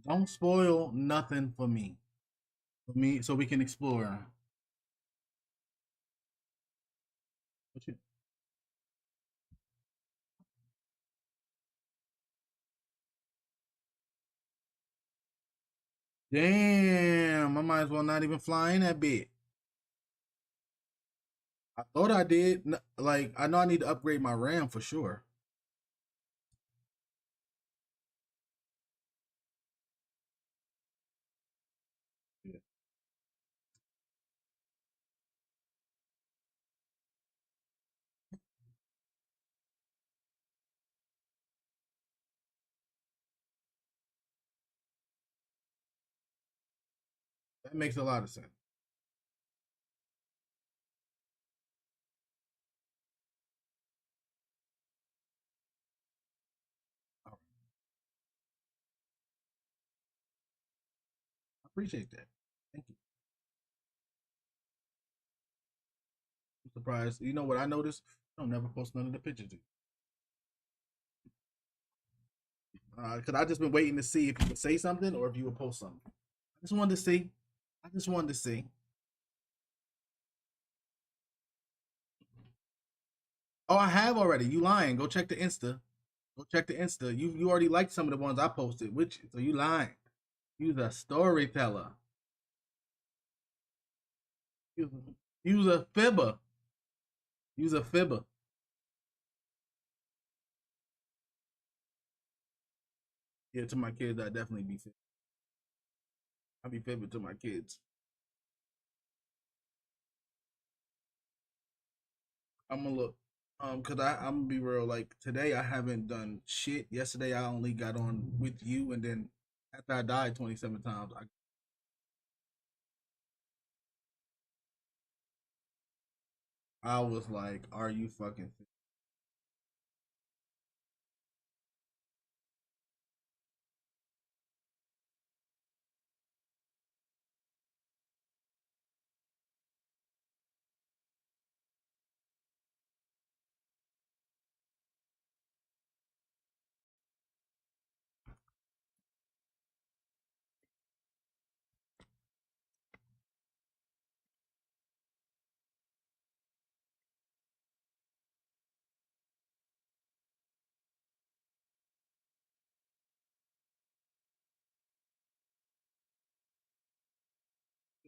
Don't spoil nothing for me. For me, so we can explore. What you, damn, I might as well not even fly in that bit. I thought I did. Like, I know I need to upgrade my RAM for sure. Yeah, that makes a lot of sense. All right. I appreciate that. Thank you. I'm surprised. You know what I noticed? I don't never post none of the pictures. Cause I just been waiting to see if you would say something or if you would post something. I just wanted to see. I just wanted to see. Oh, I have already. You lying? Go check the Insta. Go check the Insta. You already liked some of the ones I posted, which so you lying. You the storyteller. You you's a fibber. You's a fibber. Yeah, to my kids, I definitely be fibbing. I be fibbing to my kids. I'm gonna look. Cause I'm gonna be real. Like today, I haven't done shit. Yesterday, I only got on with you, and then after I died 27 times, I was like, "Are you fucking?"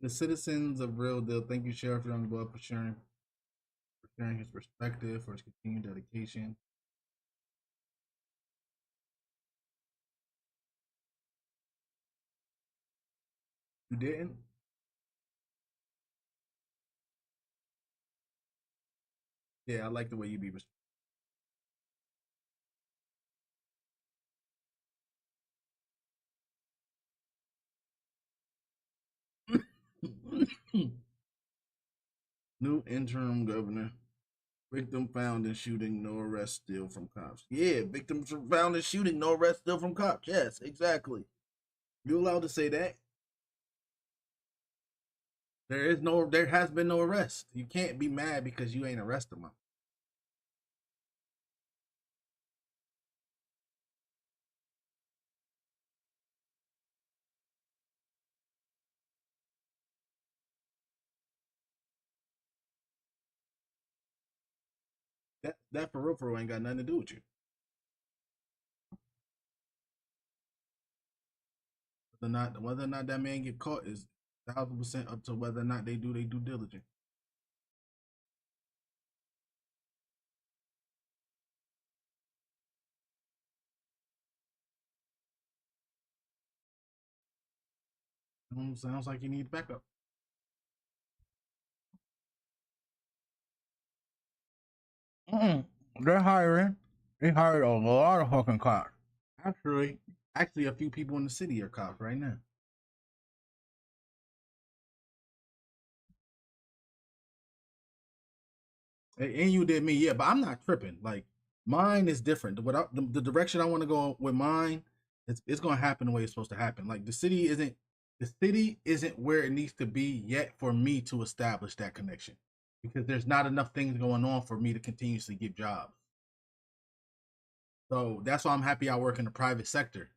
The citizens of Real Deal, thank you, Sheriff Youngblood, for sharing his perspective, for his continued dedication. You didn't? Yeah, I like the way you be respectful. New interim governor. Victim found in shooting, no arrest still from cops. Yeah, victims found in shooting, no arrest still from cops. Yes, exactly. You allowed to say that? There has been no arrest. You can't be mad because you ain't arrested them. That for real ain't got nothing to do with you. Whether or not that man get caught is 1,000% up to whether or not they do their due diligence. Sounds like you need backup. Mm-mm. They're hiring. They hired a lot of fucking cops. Actually, actually, a few people in the city are cops right now. And you did me, yeah, but I'm not tripping. Like mine is different. The direction I want to go with mine, it's going to happen the way it's supposed to happen. Like the city isn't where it needs to be yet for me to establish that connection because there's not enough things going on for me to continuously get jobs. So that's why I'm happy I work in the private sector.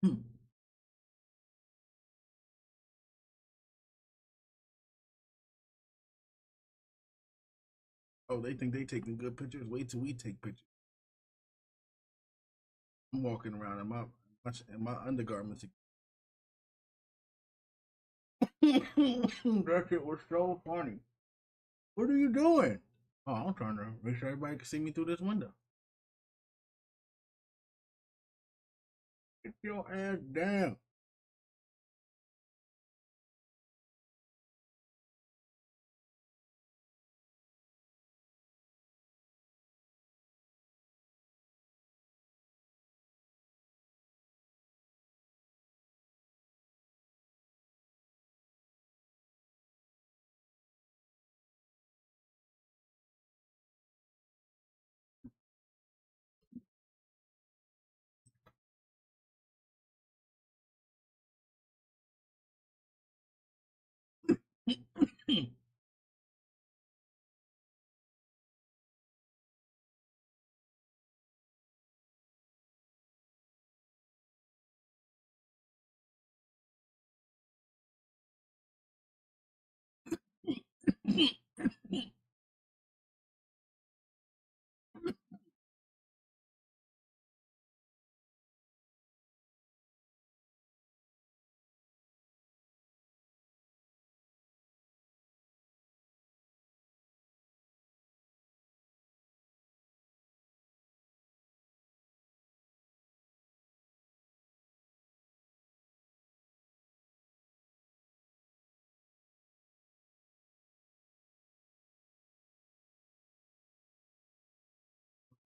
Hmm. Oh, they think they taking good pictures. Wait till we take pictures. I'm walking around in my undergarments. That shit was so funny. What are you doing? Oh, I'm trying to make sure everybody can see me through this window. Get your ass down.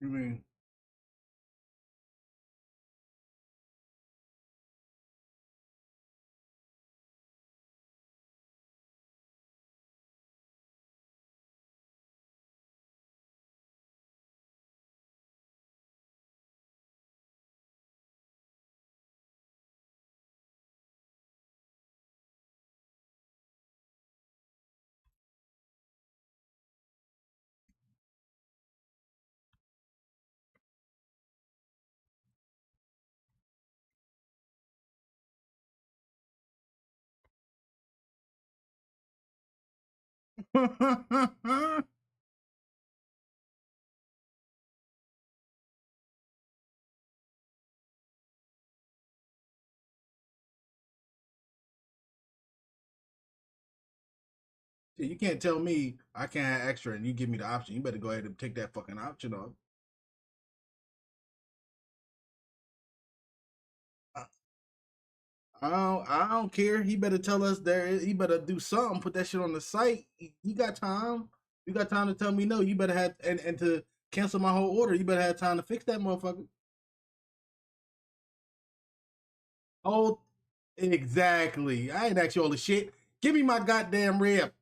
You mean you can't tell me I can't have extra and you give me the option. You better go ahead and take that fucking option off. I, I don't care. He better tell us there. He better do something. Put that shit on the site. You got time. You got time to tell me no. You better have and to cancel my whole order. You better have time to fix that motherfucker. Oh, exactly. I ain't ask you all the shit. Give me my goddamn rib.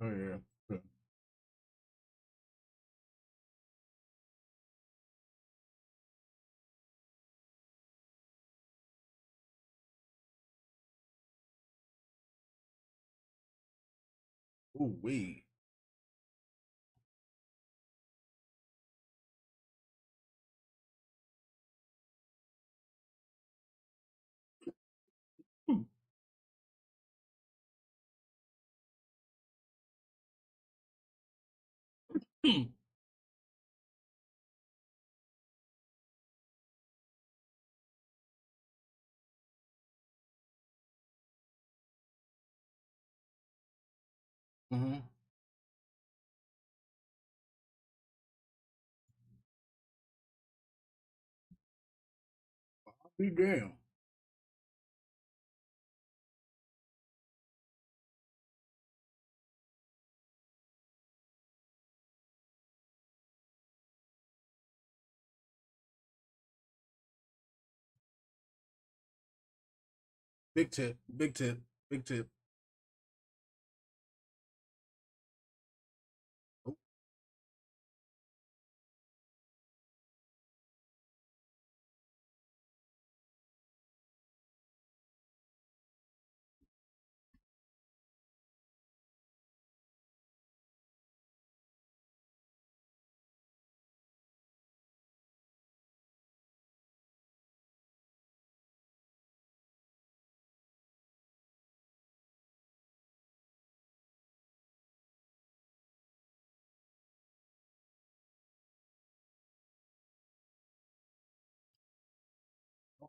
Oh yeah. Ooh wee. Mm-hmm. Be damn. Big tip. Big tip. Big tip. Oh,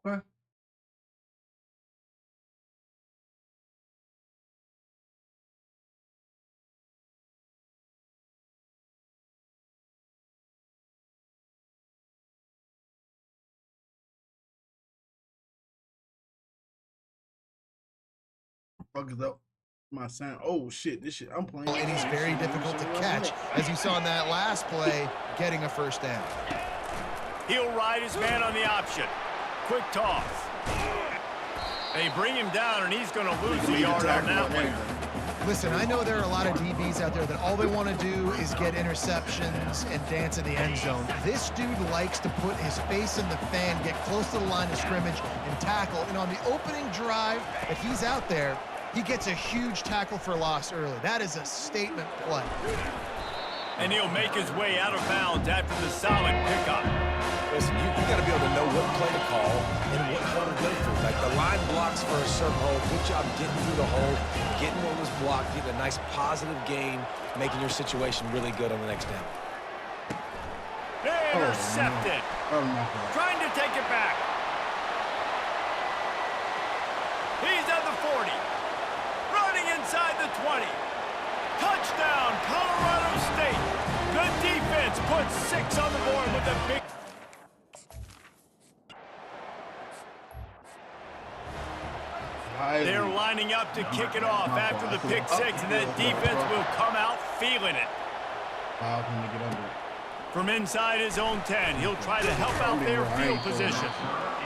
Okay. Fuck is up my sound? Oh shit, this shit I'm playing. And he's very difficult to catch, as you saw in that last play, getting a first down. He'll ride his man on the option. Quick toss. They bring him down, and he's going to lose a yard on that one. Listen, I know there are a lot of DBs out there that all they want to do is get interceptions and dance in the end zone. This dude likes to put his face in the fan, get close to the line of scrimmage, and tackle. And on the opening drive that he's out there, he gets a huge tackle for loss early. That is a statement play. And he'll make his way out of bounds after the solid pickup. Listen, you got to be able to know what play to call and what hole to go through. Like the line blocks for a certain hole. Good job getting through the hole, getting what was blocked, getting a nice positive gain, making your situation really good on the next down. Intercepted. Oh my God. Trying to take it back. He's at the 40. Running inside the 20. Touchdown, Colorado State. Good defense puts 6 on the board with a big... They're lining up to kick it off after the pick 6, and that defense will come out feeling it. From inside his own 10, he'll try to help out their field position.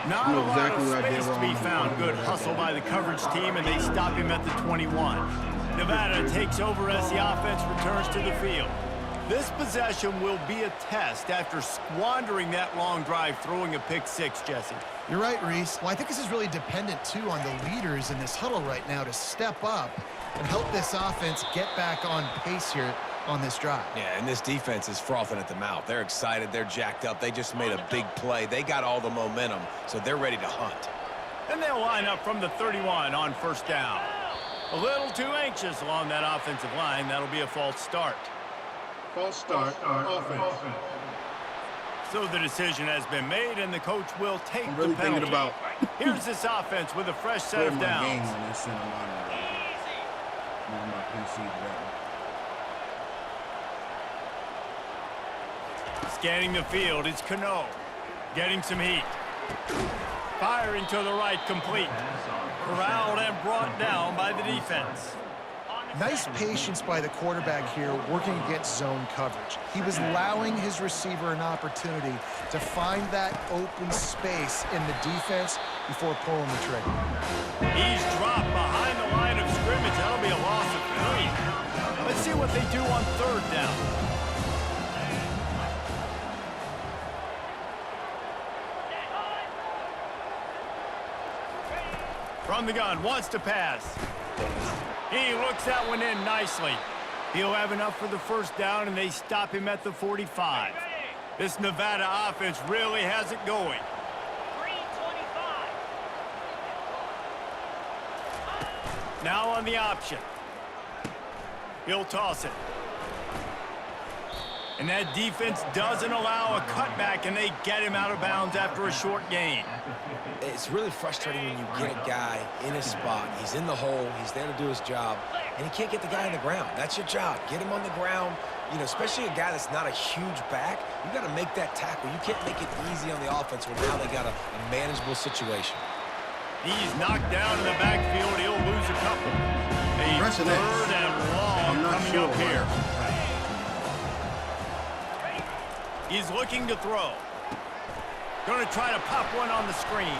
Not a lot of space to be found. Good hustle by the coverage team, and they stop him at the 21. Nevada takes over as the offense returns to the field. This possession will be a test after squandering that long drive, throwing a pick 6, Jesse. You're right, Reese. Well, I think this is really dependent, too, on the leaders in this huddle right now to step up and help this offense get back on pace here on this drive. Yeah, and this defense is frothing at the mouth. They're excited. They're jacked up. They just made a big play. They got all the momentum, so they're ready to hunt. And they'll line up from the 31 on first down. A little too anxious along that offensive line. That'll be a false start. False start on offense. So the decision has been made, and the coach will take I'm really the penalty. thinking about Here's this offense with a fresh set of downs. Games on this center line. On my PC, Scanning the field is Cano. Getting some heat. Firing to the right, complete. Corralled and brought down by the defense. Nice patience by the quarterback here working against zone coverage. He was allowing his receiver an opportunity to find that open space in the defense before pulling the trigger. He's dropped behind the line of scrimmage. That'll be a loss of 3. Let's see what they do on third down. From the gun, wants to pass. He looks that one in nicely. He'll have enough for the first down, and they stop him at the 45. This Nevada offense really has it going. Now on the option. He'll toss it. And that defense doesn't allow a cutback, and they get him out of bounds after a short gain. It's really frustrating when you get a guy in his spot. He's in the hole. He's there to do his job, and he can't get the guy on the ground. That's your job. Get him on the ground. You know, especially a guy that's not a huge back. You got to make that tackle. You can't make it easy on the offense when now they got a manageable situation. He's knocked down in the backfield. He'll lose a couple. A third and long coming up here. He's looking to throw. Going to try to pop one on the screen.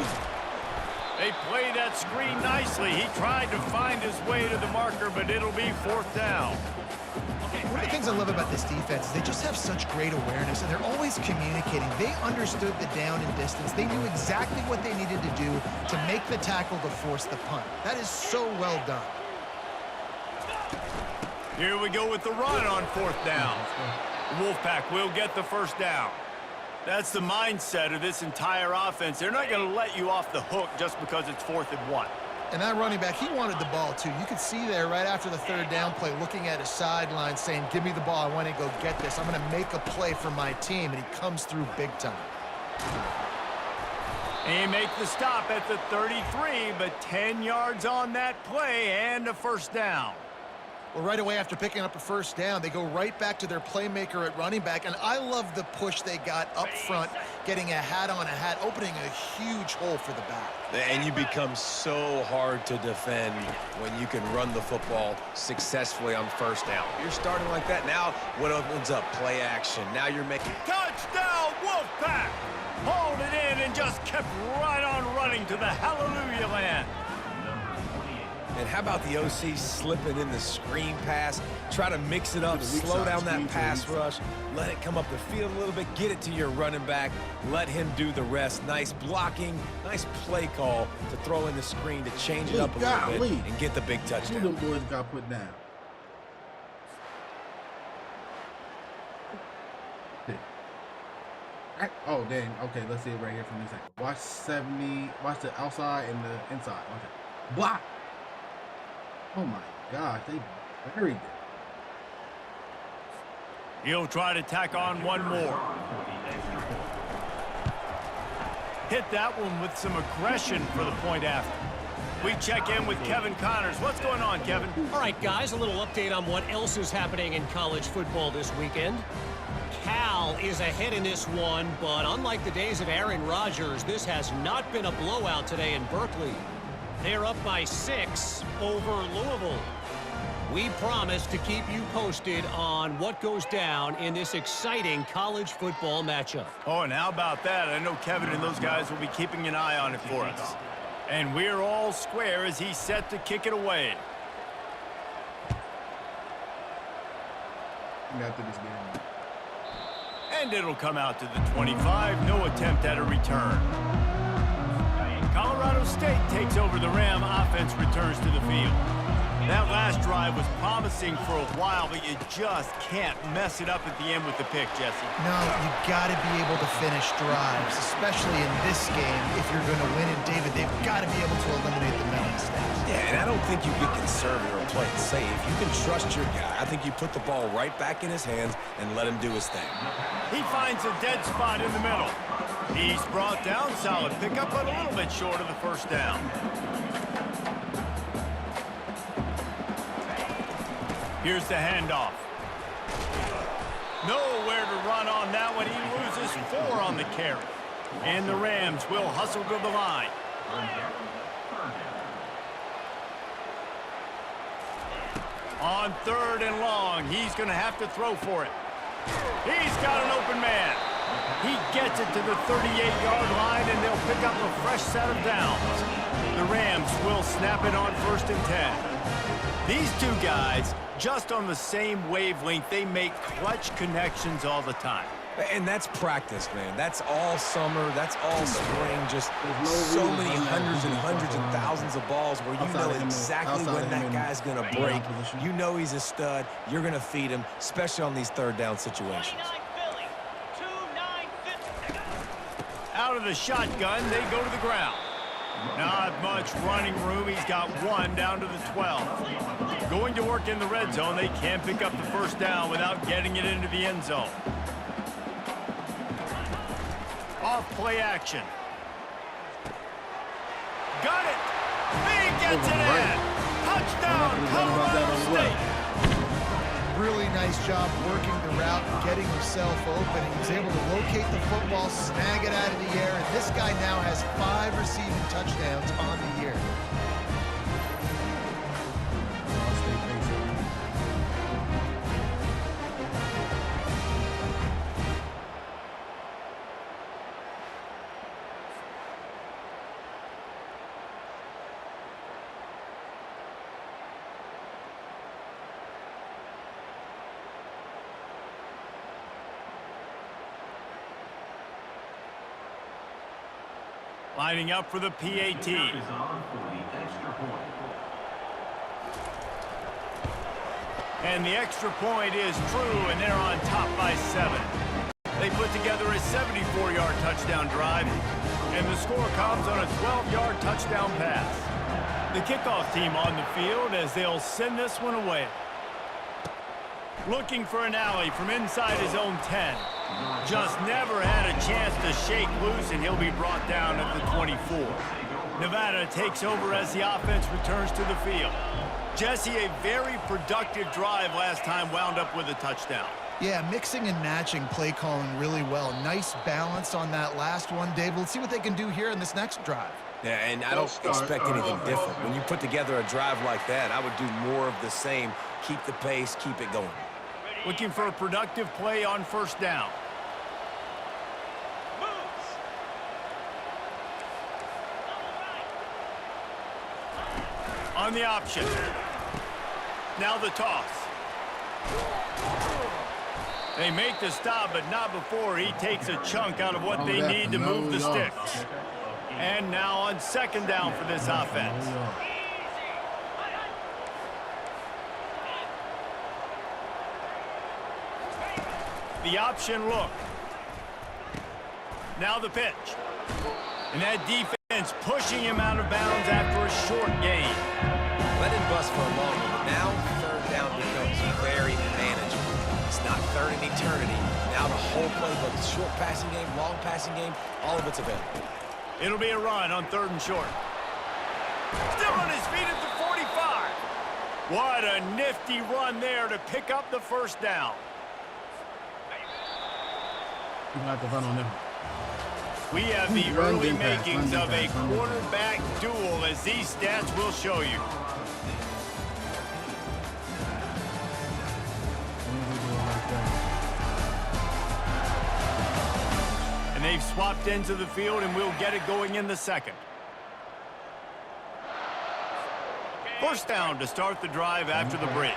They play that screen nicely. He tried to find his way to the marker, but it'll be fourth down. One of the things I love about this defense is they just have such great awareness, and they're always communicating. They understood the down and distance. They knew exactly what they needed to do to make the tackle to force the punt. That is so well done. Here we go with the run on fourth down. The Wolfpack will get the first down. That's the mindset of this entire offense. They're not going to let you off the hook just because it's 4th and 1. And that running back, he wanted the ball, too. You could see there right after the third down play, looking at his sideline, saying, give me the ball. I want to go get this. I'm going to make a play for my team. And he comes through big time. They make the stop at the 33, but 10 yards on that play and a first down. Well, right away after picking up a first down, they go right back to their playmaker at running back, and I love the push they got up front, getting a hat on a hat, opening a huge hole for the back. And you become so hard to defend when you can run the football successfully on first down. You're starting like that. Now what opens up? Play action. Now you're making... Touchdown, Wolfpack! Hauled it in and just kept right on running to the hallelujah land. And how about the OC slipping in the screen pass? Try to mix it up, slow down that pass rush, let it come up the field a little bit, get it to your running back, let him do the rest. Nice blocking, nice play call to throw in the screen to change it up a little bit and get the big touchdown. Two boys got put down. Oh, dang. Okay, let's see it right here from this angle. Watch 70. Watch the outside and the inside. Okay. Block. Oh, my gosh. They buried it. He'll try to tack on one more. Hit that one with some aggression for the point after. We check in with Kevin Connors. What's going on, Kevin? All right, guys, a little update on what else is happening in college football this weekend. Cal is ahead in this one, but unlike the days of Aaron Rodgers, this has not been a blowout today in Berkeley. They're up by 6 over Louisville. We promise to keep you posted on what goes down in this exciting college football matchup. Oh, and how about that? I know Kevin and those guys will be keeping an eye on it for us. And we're all square as he's set to kick it away. After this game. And it'll come out to the 25. No attempt at a return. Colorado State takes over the Ram. Offense returns to the field. That last drive was promising for a while, but you just can't mess it up at the end with the pick, Jesse. No, you got to be able to finish drives, especially in this game. If you're going to win it, David, they've got to be able to eliminate the mental mistakes. Yeah, and I don't think you get conservative or play it safe. You can trust your guy. I think you put the ball right back in his hands and let him do his thing. He finds a dead spot in the middle. He's brought down. Solid pickup, but a little bit short of the first down. Here's the handoff. Nowhere to run on that one. He loses 4 on the carry. And the Rams will hustle to the line. On 3rd and long, he's going to have to throw for it. He's got an open man. He gets it to the 38-yard line, and they'll pick up a fresh set of downs. The Rams will snap it on 1st and 10. These two guys, just on the same wavelength, they make clutch connections all the time. And that's practice, man. That's all summer. That's all spring. Just so many hundreds and thousands of balls where you know exactly when that guy's going to break. You know he's a stud. You're going to feed him, especially on these 3rd down situations. Out of the shotgun, they go to the ground. Not much running room. He's got 1 down to the 12. Going to work in the red zone. They can't pick up the first down without getting it into the end zone. Off play action. Got it. He gets it in. Touchdown, Colorado State. Really nice job working the route and getting himself open. He was able to locate the football, snag it out of the air, and this guy now has 5 receiving touchdowns on the year. Lining up for the PAT. And the extra point is true, and they're on top by 7. They put together a 74-yard touchdown drive, and the score comes on a 12-yard touchdown pass. The kickoff team on the field as they'll send this one away. Looking for an alley from inside his own 10. Just never had a chance to shake loose, and he'll be brought down at the 24. Nevada takes over as the offense returns to the field. Jesse, a very productive drive last time, wound up with a touchdown. Yeah, mixing and matching play calling really well. Nice balance on that last one, Dave. Let's see what they can do here in this next drive. Yeah, and I don't expect anything different. When you put together a drive like that, I would do more of the same. Keep the pace, keep it going. Looking for a productive play on first down. On the option. Now the toss. They make the stop, but not before he takes a chunk out of what they need to move the sticks. And now on second down for this offense. The option look. Now the pitch. And that defense pushing him out of bounds after a short gain. Let him bust for a moment, but now third down becomes very manageable. It's not third in eternity. Now the whole playbook, short passing game, long passing game, all of it's available. It'll be a run on third and short. Still on his feet at the 45. What a nifty run there to pick up the first down. You have to run on them. We have the early makings of a quarterback duel, as these stats will show you. And they've swapped into the field, and we'll get it going in the second. First down to start the drive after the break.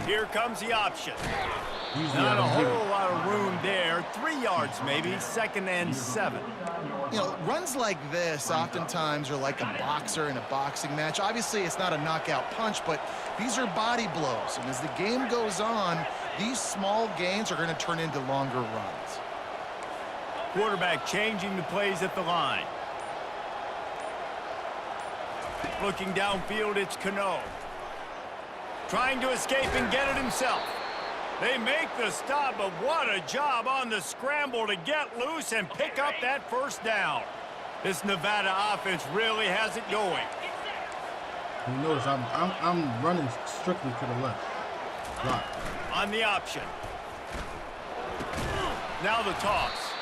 Here comes the option. Not a whole lot of room there. 3 yards maybe, 2nd and 7. You know, runs like this oftentimes are like a boxer in a boxing match. Obviously, it's not a knockout punch, but these are body blows. And as the game goes on, these small gains are going to turn into longer runs. Quarterback changing the plays at the line. Looking downfield, it's Cano. Trying to escape and get it himself. They make the stop, but what a job on the scramble to get loose and pick up that first down. This Nevada offense really has it going. You notice I'm running strictly to the left. Block. On the option. Now the toss.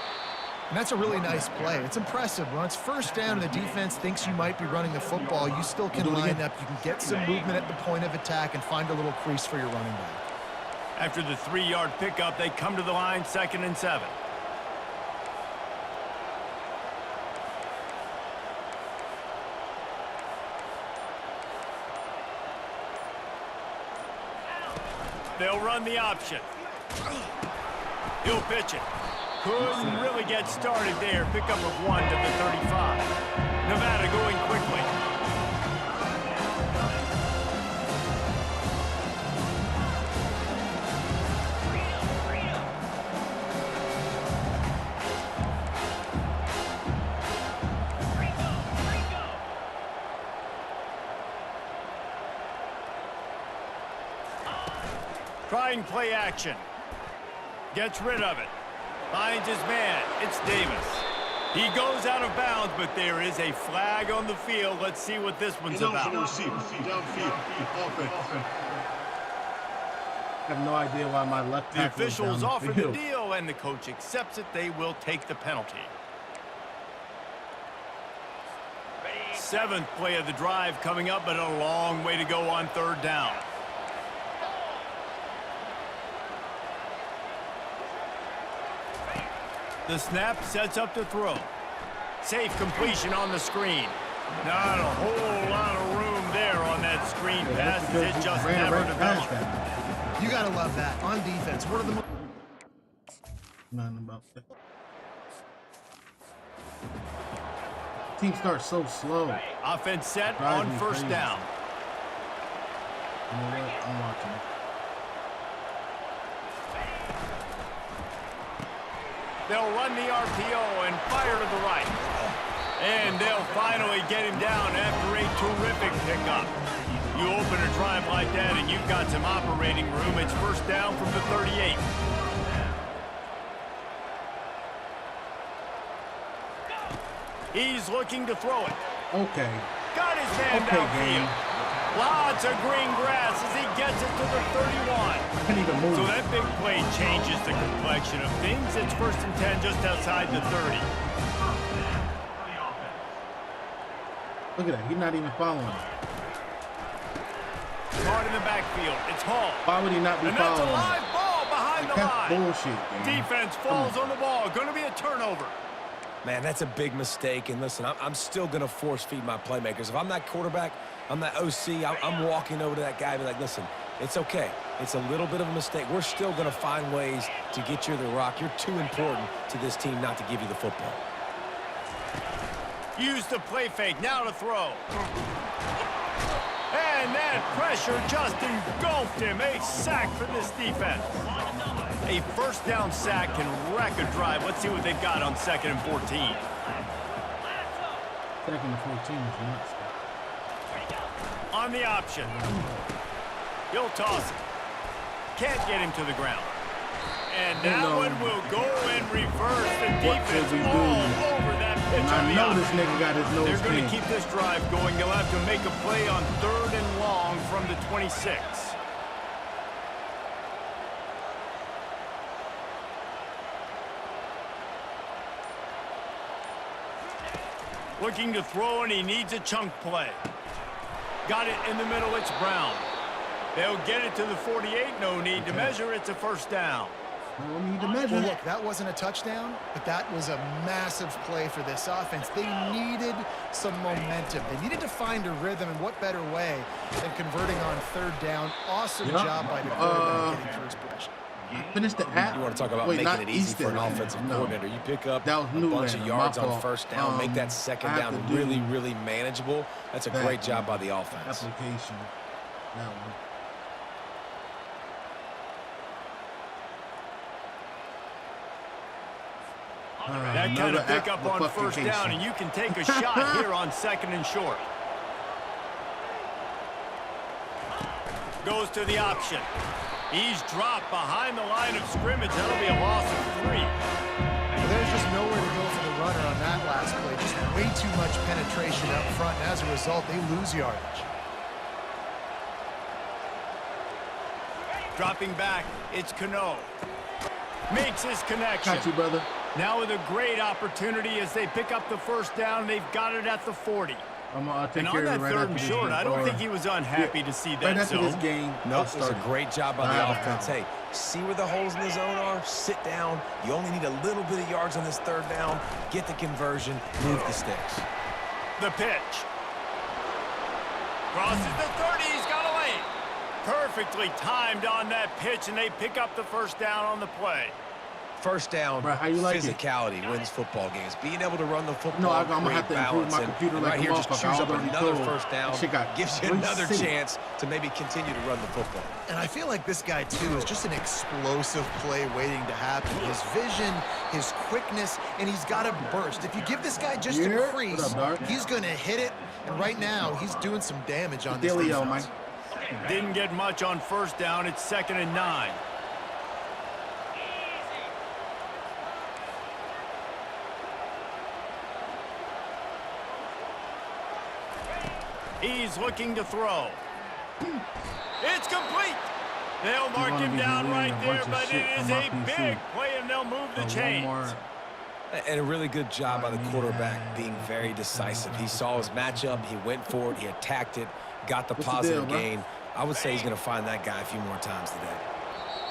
And that's a really nice play. It's impressive. When it's first down and the defense thinks you might be running the football, you still can line up. You can get some movement at the point of attack and find a little crease for your running back. After the 3-yard pickup, they come to the line, 2nd and 7. They'll run the option. He'll pitch it. Couldn't really get started there. Pickup of 1 to the 35. Nevada going quickly. Trying play action. Gets rid of it. Finds his man. It's Davis. He goes out of bounds, but there is a flag on the field. Let's see what this one's about. I have no idea why my left The tackle is officials down offer field. the deal, and the coach accepts it. They will take the penalty. 7th play of the drive coming up, but a long way to go on third down. The snap sets up to throw. Safe completion on the screen. Not a whole lot of room there on that screen pass. It just never developed. You got to love that. On defense, what are the Nothing about that. Team starts so slow. Offense set on first down. You know what? I'm watching. They'll run the RPO and fire to the right. And they'll finally get him down after a terrific pickup. You open a drive like that and you've got some operating room. It's first down from the 38. He's looking to throw it. Okay. Got his man downfield. Lots of green grass as he gets it to the 31. Can't even move. So that big play changes the complexion of things. It's first and 10 just outside the 30. Look at that. He's not even following. Caught in the backfield. It's Hall. Why would he not be And that's a following? live ball behind the That's line. bullshit, man. Defense falls on the ball. Going to be a turnover. Man, that's a big mistake. And listen, I'm still going to force feed my playmakers. If I'm that quarterback, I'm that OC, I'm walking over to that guy and be like, listen, it's okay. It's a little bit of a mistake. We're still going to find ways to get you the rock. You're too important to this team not to give you the football. Use the play fake. Now to throw. And that pressure just engulfed him. A sack for this defense. A first down sack can wreck a drive. Let's see what they've got on 2nd and 14. 2nd and 14 is nuts. On the option. He'll toss it. Can't get him to the ground. And that one will go and reverse the defense all over that pitch on the I know option. this nigga got his nose They're going to pinned. keep this drive going. They'll have to make a play on 3rd and long from the 26. Looking to throw, and he needs a chunk play. Got it in the middle. It's Brown. They'll get it to the 48. No need to measure. It's a first down. No need to measure. Well, look, that wasn't a touchdown, but that was a massive play for this offense. They needed some momentum. They needed to find a rhythm, and what better way than converting on 3rd down. Awesome job by the quarterback getting through his progression. Finish the half. You want to talk about making it easy for an offensive coordinator. You pick up a bunch of yards on 1st down, make that 2nd down really, really manageable. That's a great job by the offense. Application. That one. That kind of pickup on 1st down, and you can take a shot here on 2nd and short. Goes to the option. He's dropped behind the line of scrimmage. That'll be a loss of 3. Well, there's just nowhere to go for the runner on that last play. Just way too much penetration up front, and as a result, they lose yardage. Dropping back, it's Cano. Makes his connection. Got you, brother. Now with a great opportunity as they pick up the 1st down. They've got it at the 40. I'm gonna take And care on of that it right 3rd and after short, this I don't think he was unhappy to see that right after zone. this game. Nope, it was a great job by the offense. Hey, see where the holes in the zone are? Sit down. You only need a little bit of yards on this 3rd down. Get the conversion. Move the sticks. The pitch. Crosses the 30. He's got a lane. Perfectly timed on that pitch, and they pick up the 1st down on the play. 1st down, Bro, how you like physicality wins football games. Being able to run the football, No, I'm gonna have to improve balance, my and computer like right a here, just motherfucker. choose I up already another told. 1st down, That shit got gives you another 360. chance to maybe continue to run the football. And I feel like this guy, too, is just an explosive play waiting to happen. His vision, his quickness, and he's got a burst. If you give this guy just a What crease, up, Dart? he's going to hit it. And right now, he's doing some damage on this Delio, defense. Mike. Didn't get much on 1st down. It's 2nd and 9. He's looking to throw. It's complete. They'll mark him down right there, but it is a big play, and they'll move the chains. And a really good job by the quarterback being very decisive. He saw his matchup, he went for it, he attacked it, got the positive gain. I would say he's going to find that guy a few more times today.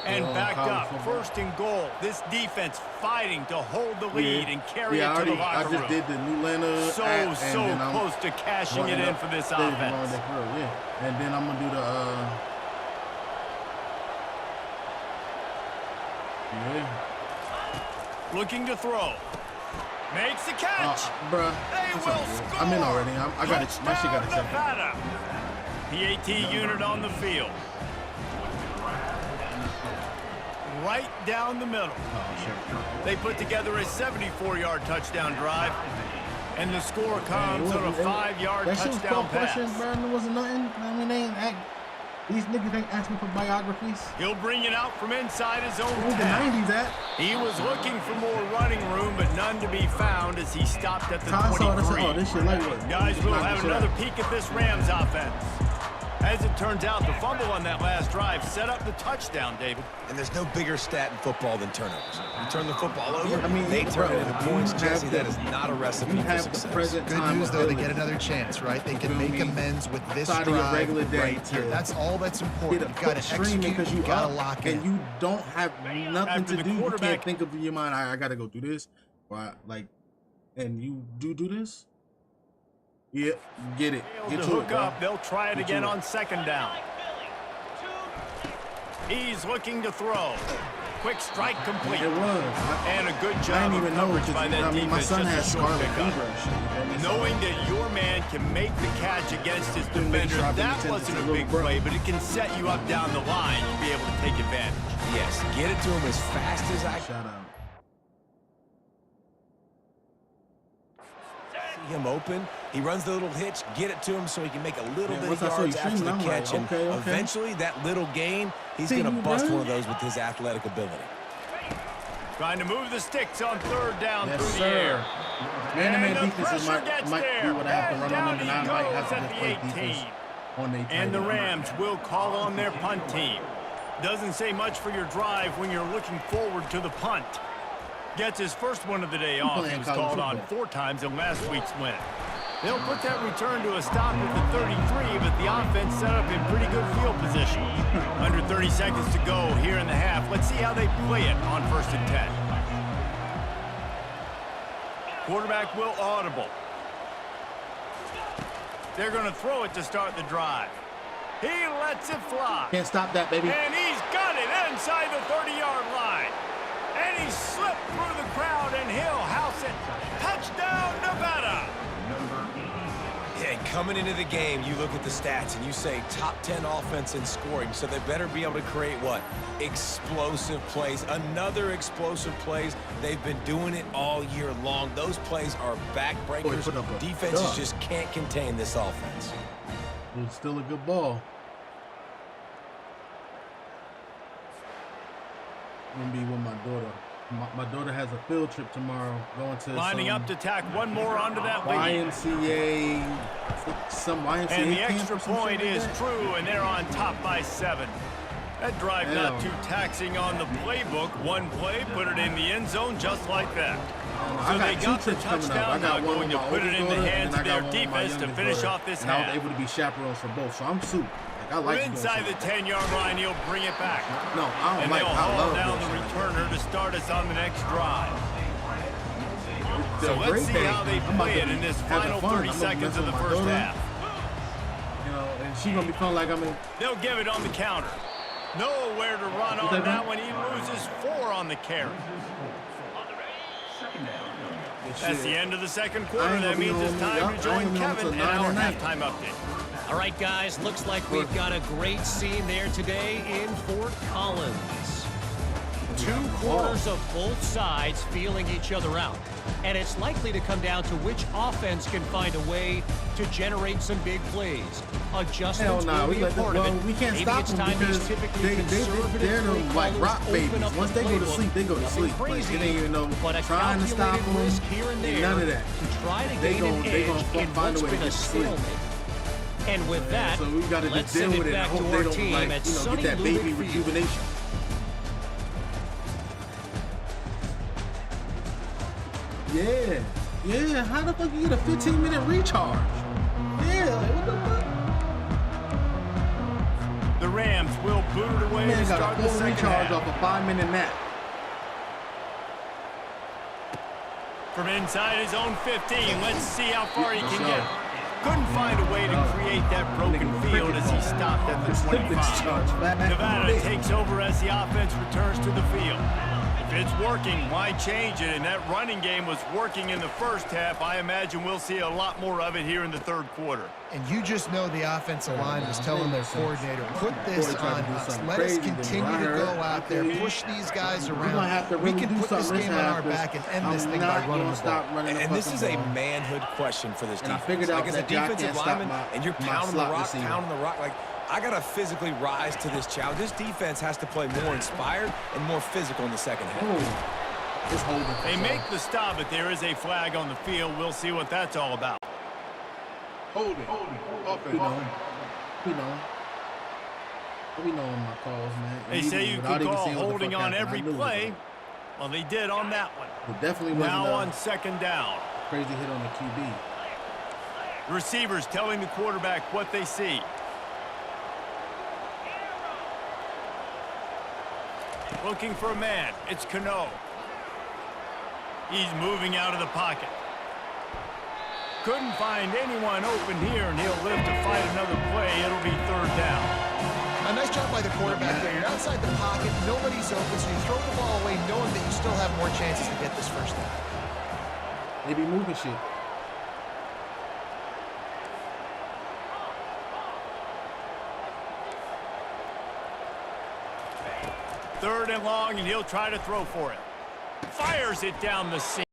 And backed up, 1st and goal. This defense fighting to hold the lead and carry it to the locker room. I just did the New Atlanta So close to cashing it in for this offense. And then I'm going to do the... Looking to throw. Makes the catch. Bruh. They will score. I'm in already. I got it. My shit got a second. Nevada. PAT unit on the field. Right down the middle. Oh, shit. They put together a 74-yard touchdown drive. And the score comes on a 5-yard that shit was touchdown called pass. questions, bro. And it wasn't nothing. I mean, these niggas ain't asking for biographies. He'll bring it out from inside his own Where's the 10. 90s at? He was looking for more running room, but none to be found as he stopped at the I saw this. 23. Oh, this shit lightweight. Guys, we'll have another peek at this Rams offense. As it turns out, the fumble on that last drive set up the touchdown, David. And there's no bigger stat in football than turnovers. You turn the football over, I mean, they turn it into points. you Jesse, have that the- is not a recipe You for have the success. present Good time news, though, they ability. get another chance, right? They can feel make me? amends with this Outside of your drive regular day right here. to That's all that's important. Get You a got to quick stream execute, because you you got to up lock and in. you don't have nothing After to the do. You quarterback- can't think of in your mind, I got to go do this. Or like, and you do this. Yep, get it. Get To to hook it, bro. up, they'll try it Get again to it. on 2nd down. He's looking to throw. Quick strike complete. It was. And a good I job didn't of even know coverage because by that I mean my defense. son has Just a short scarlet pickup. fever and shit. You feel me? So- Knowing that your man can make the catch against his Couldn't make defender, sure I didn't that attend wasn't to a the big little bro. play, but it can set you up down the line to be able to take advantage. Yes, get it to him as fast as I can. Shout out. See him open. He runs the little hitch, get it to him so he can make a little Yeah, bit once of I saw you yards after streaming, the I'm like, catch. And okay. eventually, that little gain, he's See going to you, bust bro. one of those with his athletic ability. Trying to move the sticks on 3rd down Yes, through the sir. air. Man-to-man And the defenses pressure gets might there. be what I have to And run down on them, and I he might have goes to at just the play 18. defense on their And the tight end. Rams will call on their punt team. Doesn't say much for your drive when you're looking forward to the punt. Gets his first one of the day off. He playing was college called on football. 4 times in last week's win. They'll put that return to a stop at the 33, but the offense set up in pretty good field position. Under 30 seconds to go here in the half. Let's see how they play it on 1st and 10. Quarterback will audible. They're going to throw it to start the drive. He lets it fly. Can't stop that, baby. And he's got it inside the 30-yard line. And he slipped through the crowd, and he'll house it. Touchdown, Nevada. Yeah, and coming into the game, you look at the stats and you say top 10 offense in scoring, so they better be able to create what? Explosive plays. Another explosive plays. They've been doing it all year long. Those plays are backbreakers. put up a Defenses dub. just can't contain this offense. It was still a good ball. I'm gonna be with my daughter. My daughter has a field trip tomorrow, going to Lining some up to tack one more onto that lead. YMCA, some YMCA And the camp extra or some shit point like is that. true, and they're on top by 7. That drive not Hell. too taxing on the playbook. One play, put it in the end zone just like that. I So got they 2 got the trips coming up. I touchdown, now got one going with to my put it oldest in the daughter, hands and of I got their one with my defense to youngest finish daughter. off this and I half. was able to be chaperones for both, so I'm super. Like, I like doing Inside the something. 10-yard line, he'll bring it back. No, I don't And like. they'll I haul love down doing the shit. returner to start us on the next drive. The So let's great see thing, how they I'm about play to it be in this having final fun. 30 I'm gonna seconds mess of the with my first daughter, half. You know, and she's gonna be feeling like I'm in. They'll give it on the counter. Nowhere to run on that one. He loses 4 on the carry. That's the end of the second quarter. I ain't That gonna be means it's on- time yup, to I ain't join gonna be on Kevin till in 9 our at night. halftime update. All right, guys, looks like we've got a great scene there today in Fort Collins. 2 quarters of both sides feeling each other out. And it's likely to come down to which offense can find a way to generate some big plays. Hell Adjustments nah, will we be a let them, part of well, it. we can't Maybe stop it's them time because these typically conservative they're play them like callers rock open babies. up the Once they go to playbook. sleep, they go to Nothing sleep. Like, crazy, it ain't even no but a trying to stop calculated them. risk here and there None of that. to try to They gain gon- an they gon' edge in find a what's way to been a get to sleep. stalemate. And with that, So we gotta let's just deal send with it it and back hope to they our don't team like, at you know, sunny get that baby Lubick Field. rejuvenation. Yeah, how the fuck you get a 15-minute recharge? Yeah, like, what the fuck? The Rams will boot it away Man to got start a the full second recharge half. off a 5-minute nap. From inside his own 15, let's see how far he can get. Couldn't find a way to create that broken field as he stopped at the 25. Nevada takes over as the offense returns to the field. it's working, why change it? And that running game was working in the first half. I imagine we'll see a lot more of it here in the third quarter. And you just know the offensive line was telling their coordinator, put this on us. Let us continue to go out there, push these guys around. We can put this game on our back and end this thing by running the ball. And this is a manhood question for this defense. I figured out like as a defensive lineman, and you're pounding the rock, like, I got to physically rise to this challenge. This defense has to play more inspired and more physical in the second half. They make the stop, but there is a flag on the field. We'll see what that's all about. Hold it. We know my calls, man. They say you could call holding on every play. Well, they did on that one. It definitely wasn't now on second down. Crazy hit on the QB. Receivers telling the quarterback what they see. Looking for a man. It's Cano. He's moving out of the pocket. Couldn't find anyone open here, and he'll live to fight another play. It'll be third down. A nice job by the quarterback there. You're outside the pocket. Nobody's open, so you throw the ball away knowing that you still have more chances to get this first down. They be moving shit. Third and long, and he'll try to throw for it. Fires it down the seam.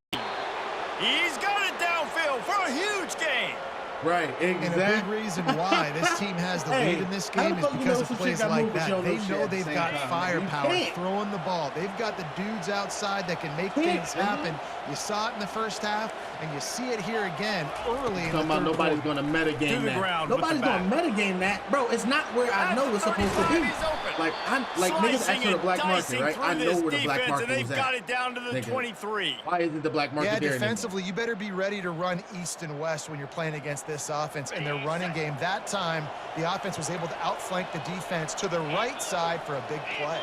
He's got it downfield for a huge gain. Right, exactly. And a big reason why this team has the lead in this game is because of plays like that. They know they've got firepower throwing the ball. They've got the dudes outside that can make things happen. You saw it in the first half, and you see it here again early in the third quarter. Nobody's going to metagame that. Nobody's going to metagame that. Bro, it's not where I know it's supposed to be. Like niggas ask for the black market, right? I know where the black market is at. They've got it down to the 23. Why isn't the black market there? Yeah, defensively, you better be ready to run east and west when you're playing against this offense and their running game. That time, the offense was able to outflank the defense to the right side for a big play.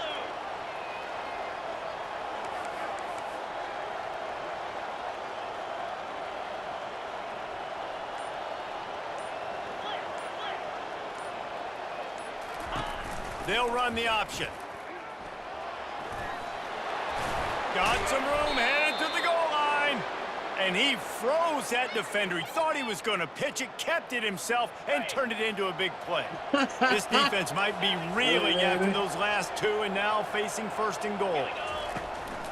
They'll run the option. Got some room, headed to the goal line. And he froze that defender. He thought he was going to pitch it, kept it himself, and turned it into a big play. This defense might be reeling after those last two, and now facing first and goal.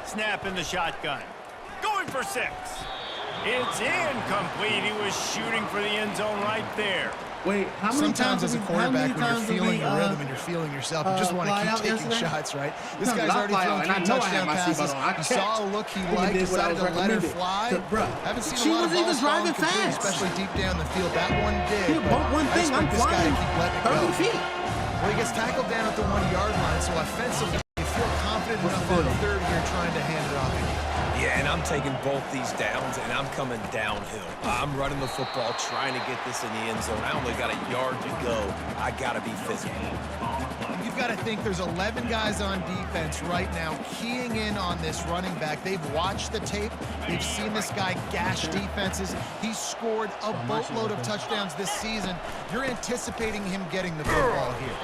Snap in the shotgun. Going for 6. It's incomplete. He was shooting for the end zone right there. Wait, how many Sometimes times as a quarterback, when you're feeling your rhythm and you're feeling yourself, you just want to keep taking shots, right? This guy's already thrown 3 touchdown passes. He saw a look he liked, decided to let her fly. Haven't seen a lot of balls falling complete, especially deep down the field. That one did, but I expect this guy to keep letting it go. Well, he gets tackled down at the 1-yard line, so offensively, you feel confident enough on the third here trying to hand it off again. Yeah, and I'm taking both these downs, and I'm coming downhill. I'm running the football, trying to get this in the end zone. I only got a yard to go. I got to be physical. You've got to think there's 11 guys on defense right now keying in on this running back. They've watched the tape. They've seen this guy gash defenses. He's scored a boatload of touchdowns this season. You're anticipating him getting the football here.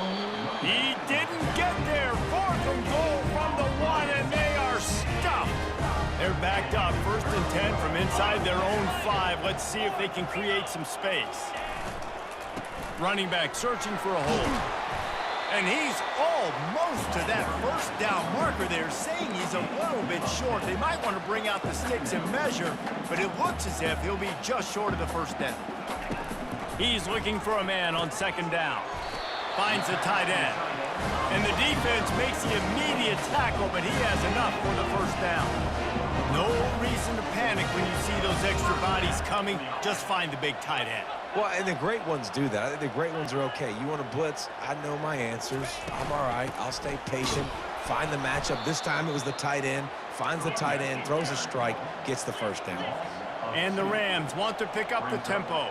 He didn't get there. 4th and goal from the 1, and they are stuffed. They're backed up, 1st and 10 from inside their own 5. Let's see if they can create some space. Running back searching for a hole. And he's almost to that first down marker there, saying he's a little bit short. They might want to bring out the sticks and measure, but it looks as if he'll be just short of the first down. He's looking for a man on 2nd down. Finds the tight end. And the defense makes the immediate tackle, but he has enough for the first down. No reason to panic when you see those extra bodies coming. Just find the big tight end. Well, and the great ones do that. I think the great ones are okay. You want to blitz? I know my answers. I'm all right. I'll stay patient. Find the matchup. This time it was the tight end. Finds the tight end, throws a strike, gets the first down. And the Rams want to pick up the tempo.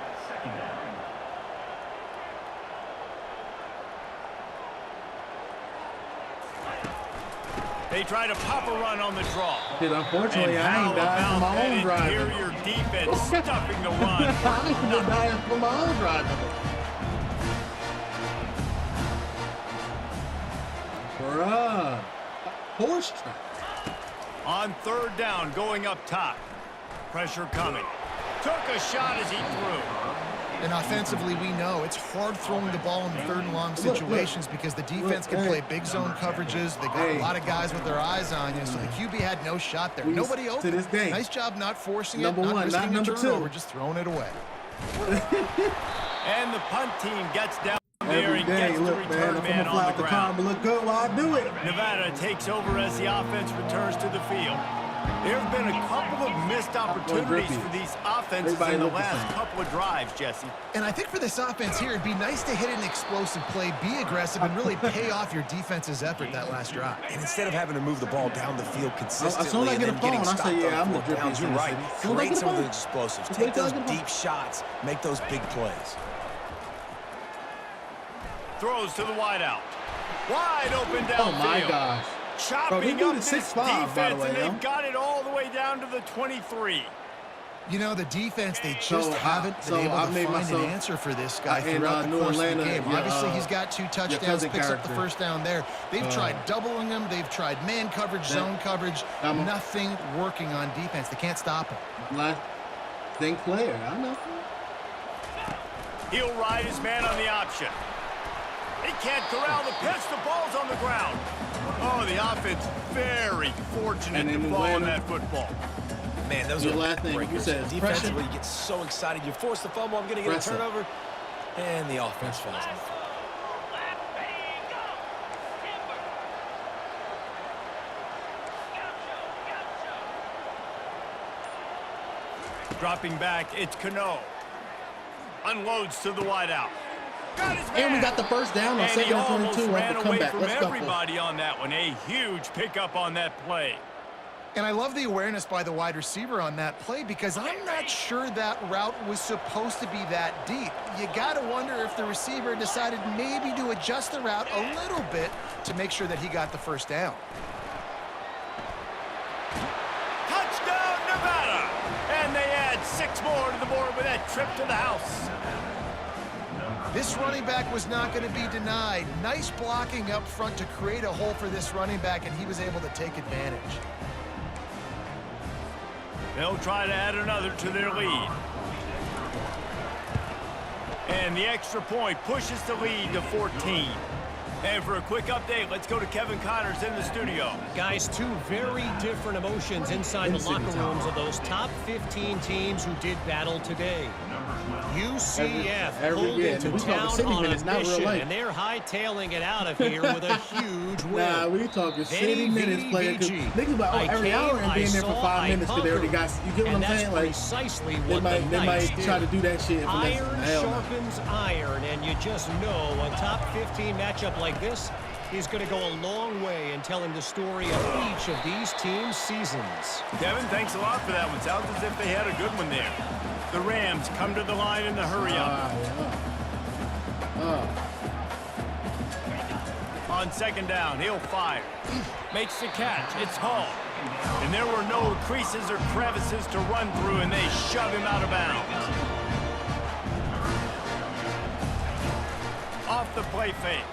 They try to pop a run on the draw. Dude, unfortunately, I ain't dying for my own driving. Interior defense stuffing the run. I ain't been dying for my own driving. Bruh. Horse track. On third down, going up top. Pressure coming. Took a shot as he threw. And offensively, we know it's hard throwing the ball in third and long situations because the defense can play big zone coverages. They got a lot of guys with their eyes on you, so the QB had no shot there. Nobody open. To this day. Nice job not forcing it, Number not one, risking not a number turnover, two. just throwing it away. And the punt team gets down there Every and day, gets the look, man, return if I'm man gonna fly on out the the car, ground. I'm gonna look good while I do it. Nevada takes over as the offense returns to the field. There have been a couple of missed opportunities for these offenses in the last couple of drives, Jesse. And I think for this offense here, it'd be nice to hit an explosive play, be aggressive, and really pay off your defense's effort that last drive. And instead of having to move the ball down the field consistently As soon as I and get then a getting phone, I stopped say, yeah, on I'm the fourth downs, drippiest you're in the right. city. As soon as I Create get a some of the phone. explosives. As Take soon as I those get a phone. deep shots. Make those big plays. Throws to the wideout. Wide open downfield. Oh my gosh. Chopping Bro, up this this 6'5", by the defense, way, and yo. they've got it all the way down to the 23. You know, the defense, they just haven't been able to find an answer for this guy throughout the New course Atlanta, of the game. your, Obviously, he's got 2 touchdowns, cousin picks up the character. first down there. They've tried doubling him. They've tried man coverage, zone coverage. Nothing working on defense. They can't stop him. Last thing player, I know. He'll ride his man on the option. He can't corral the pitch. The ball's on the ground. Oh, the offense very fortunate to fall on that football. Man, those Your are last thing, you breakers. said Defensively, you get so excited. You force the fumble, I'm going to get a Pressure. turnover. And the offense falls on the field. Dropping back, it's Cano. Unloads to the wideout. Got his man. And we got the first down on And he second and almost 22 ran off the away comeback. from Let's go. everybody on that one. A huge pickup on that play. And I love the awareness by the wide receiver on that play because I'm not sure that route was supposed to be that deep. You got to wonder if the receiver decided maybe to adjust the route a little bit to make sure that he got the first down. Touchdown, Nevada! And they add 6 more to the board with that trip to the house. This running back was not going to be denied. Nice blocking up front to create a hole for this running back, and he was able to take advantage. They'll try to add another to their lead. And the extra point pushes the lead to 14. And for a quick update, let's go to Kevin Connors in the studio. Guys, 2 very different emotions inside the locker rooms of those top 15 teams who did battle today. UCF pulled into town on a mission, and they're hightailing it out of here with a huge win. Nah, we talking city minutes, player. Niggas like, oh, every hour and being there for 5 minutes because they already got, you get what I'm saying? Like, precisely they what might try to do that shit. Iron sharpens iron, and you just know a top 15 matchup like this is going to go a long way in telling the story of each of these teams' seasons. Kevin, thanks a lot for that one. Sounds as if they had a good one there. The Rams come to the line in the hurry-up. On second down, he'll fire. Makes the catch. It's Hall. And there were no creases or crevices to run through, and they shove him out of bounds. Off the play fake.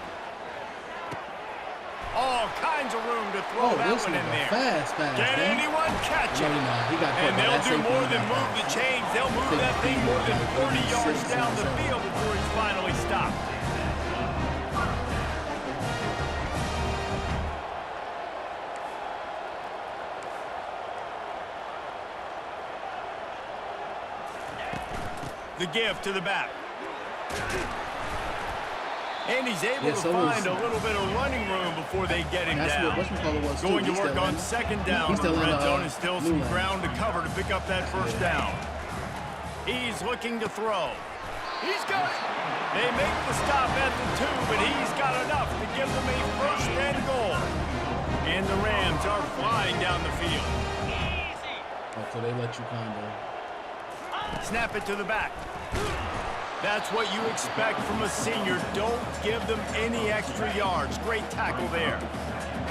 All kinds of room to throw that one in there. Fast, Can anyone catch it? And they'll do more than move the chains. They'll move that thing more than 40 yards down the field before it's finally stopped. The give to the back. And he's able to find a little bit of running room before they get him down. Going to work on second down in the red zone and still some ground to cover to pick up that first down. He's looking to throw. He's got it. They make the stop at the 2, but he's got enough to give them a first and goal. And the Rams are flying down the field. So they let you kind of... Snap it to the back. That's what you expect from a senior. Don't give them any extra yards. Great tackle there.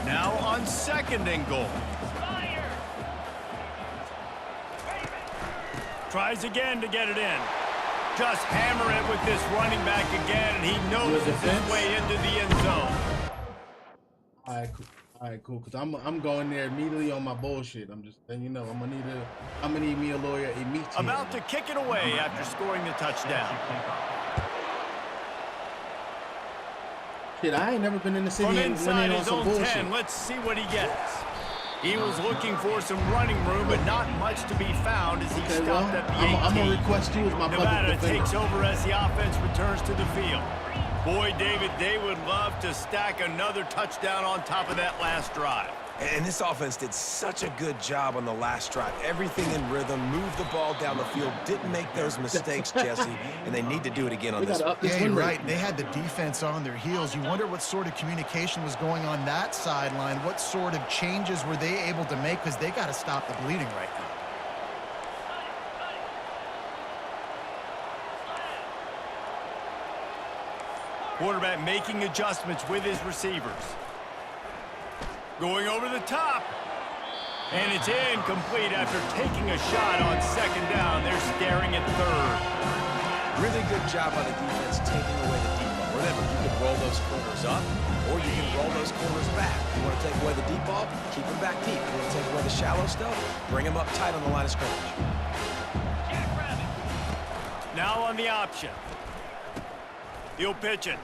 Now on second and goal. Tries again to get it in. Just hammer it with this running back again, and he knows it's his way into the end zone. All right, cool. Cause I'm going there immediately on my bullshit. I'm just letting you know I'm gonna need me a lawyer immediately. About to kick it away after scoring the touchdown. Shit, I ain't never been in the city From and inside winning on his some own bullshit. 10, let's see what he gets. He was looking for some running room, but not much to be found as he stopped at the 18. I'm gonna request you as my Nevada public defender. takes over as the offense returns to the field. Boy, David, they would love to stack another touchdown on top of that last drive. And this offense did such a good job on the last drive. Everything in rhythm, moved the ball down the field, didn't make those mistakes, Jesse, and they need to do it again on this one. Yeah, you're right. They had the defense on their heels. You wonder what sort of communication was going on that sideline. What sort of changes were they able to make? Because they got to stop the bleeding right now. Quarterback making adjustments with his receivers. Going over the top. And it's incomplete after taking a shot on second down. They're staring at third. Really good job by the defense taking away the deep ball. Remember, you can roll those corners up, or you can roll those corners back. You want to take away the deep ball, keep them back deep. You want to take away the shallow stuff, bring them up tight on the line of scrimmage. Now on the option. He'll pitch it.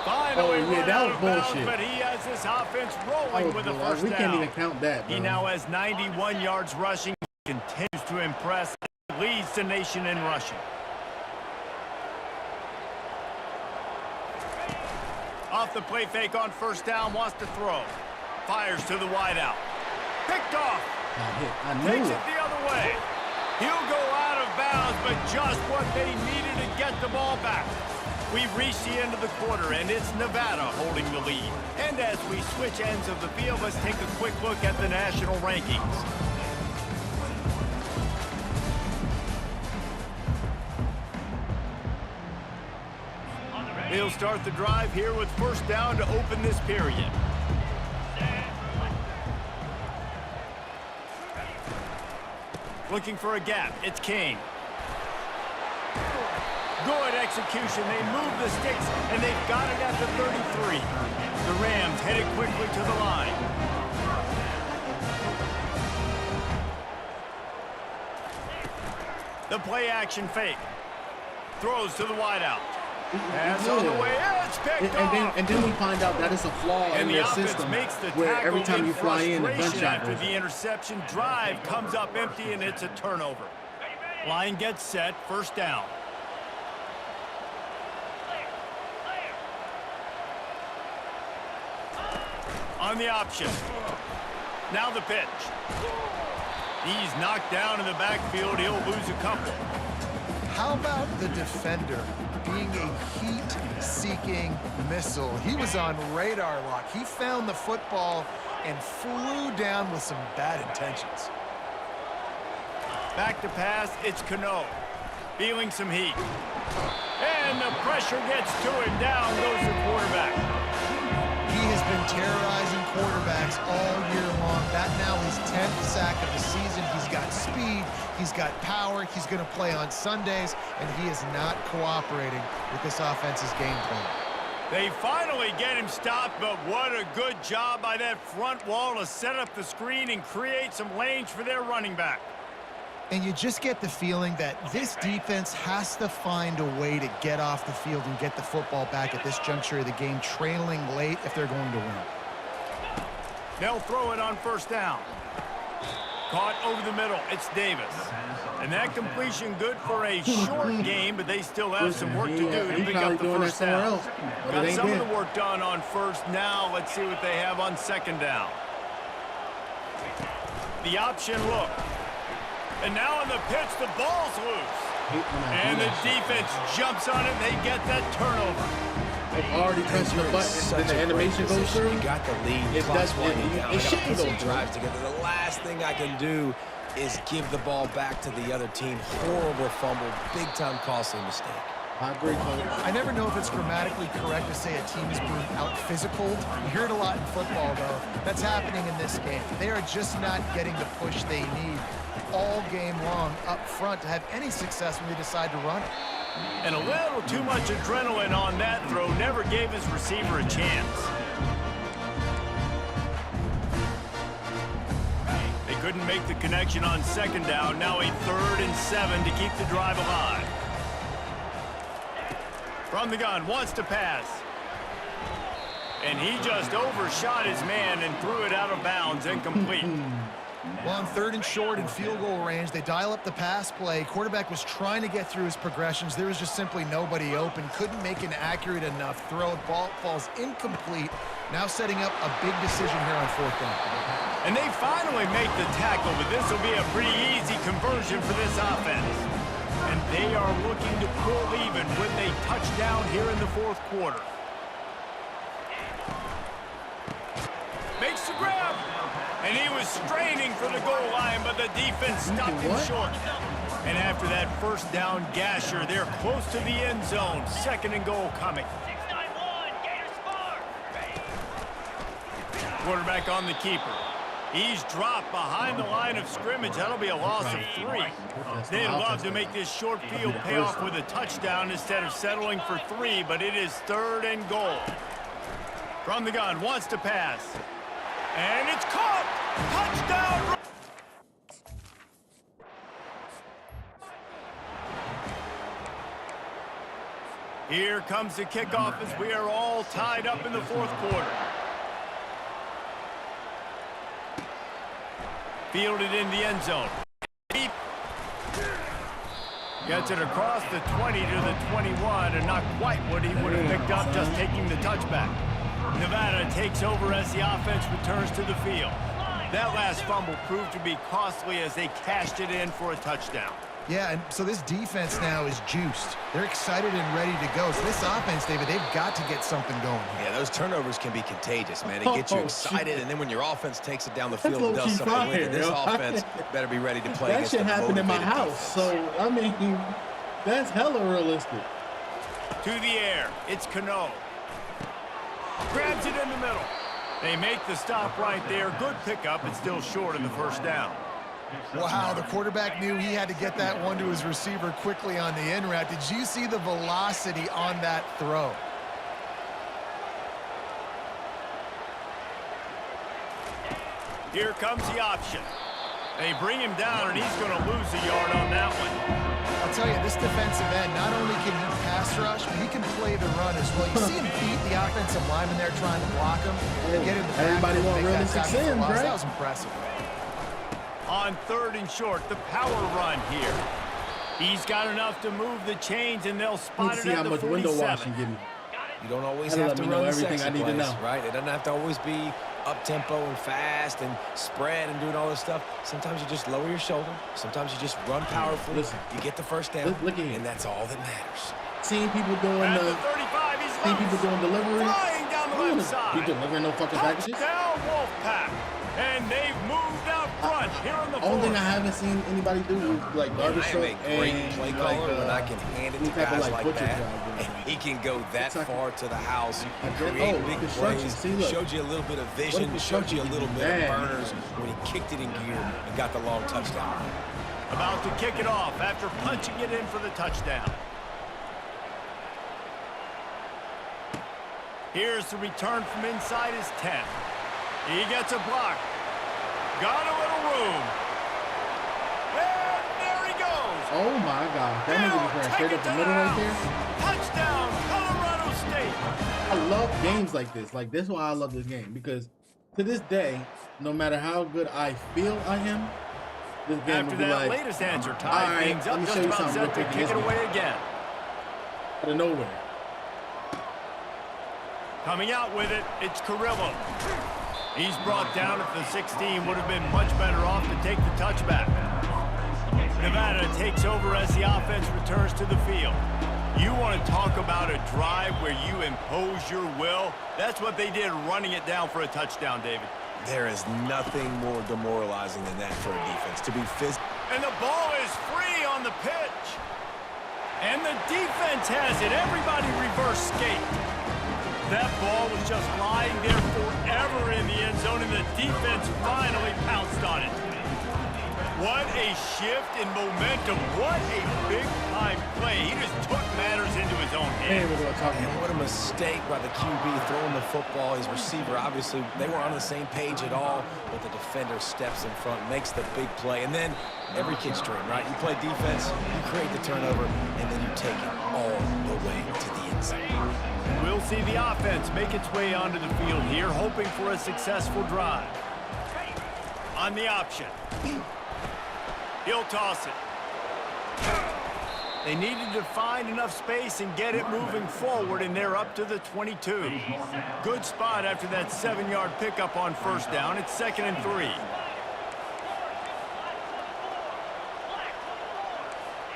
Finally Oh, yeah, run that out was of bounds, bullshit. but he has this offense rolling with a first We down. can't even count that, bro. He now has 91 yards rushing, continues to impress, leads the nation in rushing. Off the play fake on first down, wants to throw. Fires to the wideout. Picked off. I knew Takes it. it the other way. He'll go out of bounds, but just what they needed to get the ball back. We've reached the end of the quarter, and it's Nevada holding the lead. And as we switch ends of the field, let's take a quick look at the national rankings. They'll start the drive here with first down to open this period. Looking for a gap. It's Kane. Good execution. They move the sticks, and they've got it at the 33. The Rams headed quickly to the line. The play action fake. Throws to the wideout. Pass on the way. It's picked off. And then we find out that it's a flaw And in the their offense system makes the where tackle every time in you fly in, the frustration gunshot after goes the interception. Drive comes up empty, and it's a turnover. Line gets set. First down. On the option. Now the pitch. He's knocked down in the backfield. He'll lose a couple. How about the defender being a heat-seeking missile? He was on radar lock. He found the football and flew down with some bad intentions. Back to pass, it's Cano. Feeling some heat. And the pressure gets to him. Down goes the quarterback. He has been terrorizing quarterbacks all year long. That now his 10th sack of the season. He's got speed. He's got power. He's going to play on Sundays, and he is not cooperating with this offense's game plan. They finally get him stopped, but what a good job by that front wall to set up the screen and create some lanes for their running back. And you just get the feeling that this defense has to find a way to get off the field and get the football back at this juncture of the game, trailing late if they're going to win. They'll throw it on first down. Caught over the middle. It's Davis. And that completion good for a short game, but they still have some work to do to pick up the first down. Got some of the work done on first. Now let's see what they have on second down. The option look. And now on the pitch, the ball's loose. And the defense jumps on it, and they get that turnover. They've already pressed the button, and the animation goes through. You got the lead. It does. It should put some go drives together. The last thing I can do is give the ball back to the other team. Horrible fumble, big-time costly mistake. I agree, Coach. I never know if it's grammatically correct to say a team is being out-physicaled. You hear it a lot in football, though. That's happening in this game. They are just not getting the push they need all game long up front to have any success when they decide to run it. And a little too much adrenaline on that throw never gave his receiver a chance. couldn't make the connection on second down. Now a 3rd and 7 to keep the drive alive. From the gun, wants to pass. And he just overshot his man and threw it out of bounds, incomplete. Well, on 3rd and short and field goal range, they dial up the pass play. Quarterback was trying to get through his progressions. There was just simply nobody open. Couldn't make an accurate enough throw. Ball falls incomplete. Now setting up a big decision here on 4th down. And they finally make the tackle, but this will be a pretty easy conversion for this offense. And they are looking to pull even with a touchdown here in the 4th quarter. Makes the grab. And he was straining for the goal line, but the defense stopped him short. And after that 1st down gasher, they're close to the end zone. 2nd and goal coming. Quarterback on the keeper. He's dropped behind the line of scrimmage. That'll be a loss of 3. They'd love to make this short field pay off with a touchdown instead of settling for 3, but it is 3rd and goal. From the gun, wants to pass. And it's caught! Touchdown! Here comes the kickoff as we are all tied up in the 4th quarter. Fielded in the end zone. Gets it across the 20 to the 21, and not quite what he would have picked up just taking the touchback. Nevada takes over as the offense returns to the field. That last fumble proved to be costly as they cashed it in for a touchdown. Yeah, and so this defense now is juiced. They're excited and ready to go. So this offense, David, they've got to get something going. Yeah, those turnovers can be contagious, man. It gets you excited, and then when your offense takes it down the field and does something with it, this offense better be ready to play that against shit a happened in my motivated house, defense. so, I mean, that's hella realistic. To the air, it's Cano. Grabs it in the middle. They make the stop right there. Good pickup. It's still short of the 1st down. Wow, the quarterback knew he had to get that one to his receiver quickly on the in route. Did you see the velocity on that throw? Here comes the option. They bring him down, and he's going to lose a yard on that one. I'll tell you, this defensive end, not only can he pass rush, but he can play the run as well. You see him beat the offensive lineman there trying to block him. Get in the back. Everybody want really that tackle for loss. right? That was impressive. On 3rd and short, the power run here. He's got enough to move the chains, and they'll spot it See at how the much window 47. washing give me. You don't always That'll have let to me know run everything sexy I need to plays, know. right? It doesn't have to always be up-tempo and fast and spread and doing all this stuff. Sometimes you just lower your shoulder. Sometimes you just run powerful. Listen. You get the 1st down, Look at him. and that's all that matters. Seeing people doing At the 35, he's seeing people doing delivery. flying down the left side. You delivering no fucking packages? Touchdown, Wolfpack. And they've moved out front here in the Only thing I 4th. haven't seen anybody do is like garbage I am truck a great and play like, caller when I can hand it to any type of, guys like butcher that, job, and he can go that like- far to the house, get- create oh, big construction. plays, See, look. showed you a little bit of What vision, if showed you a construction little is bit of bad? burners when he kicked it in gear and got the long touchdown. About to kick it off after punching it in for the touchdown. Here's the return from inside his 10. He gets a block. Got a little room. And there he goes. Oh my God, that nigga just ran straight up the middle right there. Touchdown, Colorado State. I love games like this. Like, this is why I love this game, because to this day, no matter how good I feel I am, this game After will be that like, latest answer all tied right, things let up, me just show you about something real set to quick in kick this it away game. again. out of nowhere. Coming out with it, it's Carrillo. He's brought down at the 16, would have been much better off to take the touchback. Nevada takes over as the offense returns to the field. You want to talk about a drive where you impose your will? That's what they did, running it down for a touchdown, David. There is nothing more demoralizing than that for a defense, to be physical. And the ball is free on the pitch. And the defense has it. Everybody reverse skate. That ball was just lying there forever in the end zone, and the defense finally pounced on it. What a shift in momentum. What a big-time play. He just took matters into his own hands. And what a mistake by the QB throwing the football. His receiver, obviously, they weren't on the same page at all, but the defender steps in front, makes the big play. And then every kid's dream, right? You play defense, you create the turnover, and then you take it all the way to the end zone. We'll see the offense make its way onto the field here, hoping for a successful drive. On the option. He'll toss it. They needed to find enough space and get it moving forward, and they're up to the 22. Good spot after that 7-yard pickup on first down. It's 2nd and 3.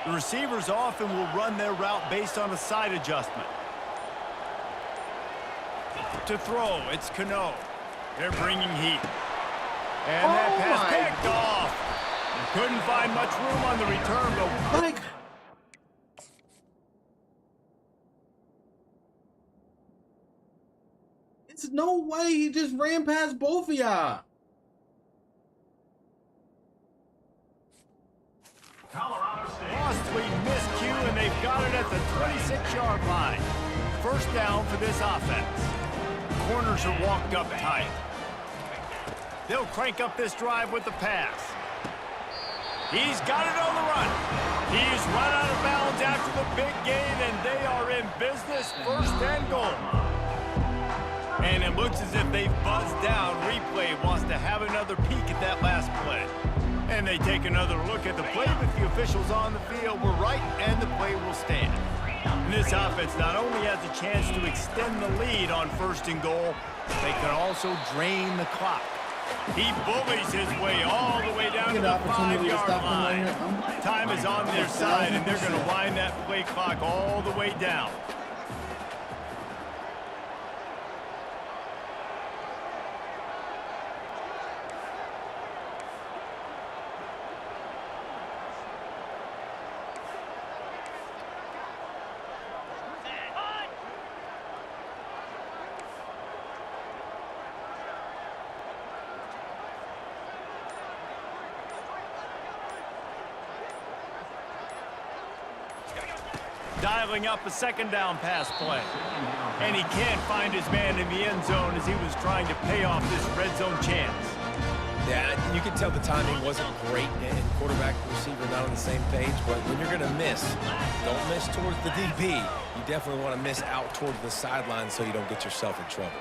The receivers often will run their route based on a side adjustment. To throw, it's Cano. They're bringing heat. And that pass picked off. Couldn't find much room on the return, but Like, it's no way he just ran past both of y'all. costly miscue, and they've got it at the 26-yard line. First down for this offense. The corners are walked up tight. They'll crank up this drive with the pass. He's got it on the run. He's run out of bounds after the big gain, and they are in business, 1st and goal. And it looks as if they've buzzed down. Replay wants to have another peek at that last play. And they take another look at the play, but the officials on the field were right, and the play will stand. And this offense not only has a chance to extend the lead on 1st and goal, they can also drain the clock. He bullies his way all the way down to the 5-yard line. Time is on their side, and they're going to wind that play clock all the way down. Dialing up a 2nd down pass play. And he can't find his man in the end zone as he was trying to pay off this red zone chance. Yeah, you can tell the timing wasn't great, and quarterback and receiver not on the same page, but when you're going to miss, don't miss towards the DB. You definitely want to miss out towards the sideline so you don't get yourself in trouble.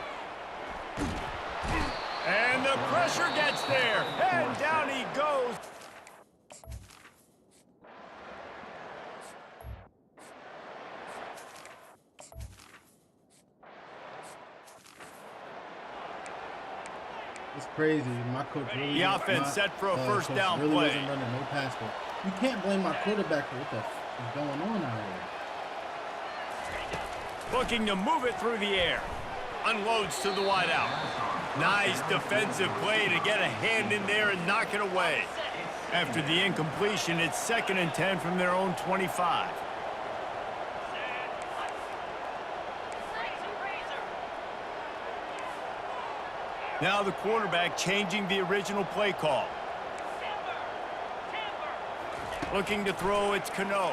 And the pressure gets there, and down he goes. It's crazy. My coach really, The offense set for a first down really play. wasn't running no pass play. You can't blame my quarterback for what the f is going on out here. Looking to move it through the air. Unloads to the wideout. Nice defensive play to get a hand in there and knock it away. After the incompletion, it's 2nd and 10 from their own 25. Now the quarterback changing the original play call. Looking to throw, it's Cano.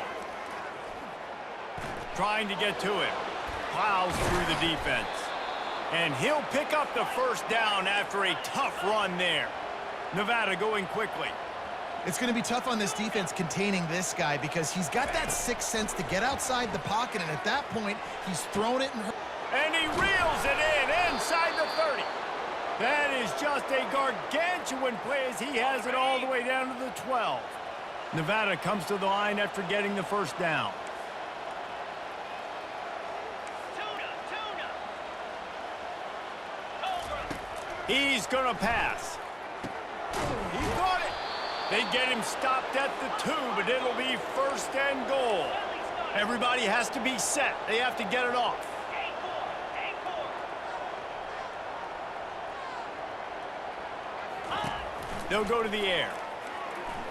Trying to get to him. Plows through the defense. And he'll pick up the first down after a tough run there. Nevada going quickly. It's going to be tough on this defense containing this guy because he's got that sixth sense to get outside the pocket, and at that point, he's thrown it And he reels it in inside the 30. That is just a gargantuan play as he has it all the way down to the 12. Nevada comes to the line after getting the first down. He's going to pass. He got it. They get him stopped at the 2, but it'll be 1st and goal. Everybody has to be set. They have to get it off. They'll go to the air.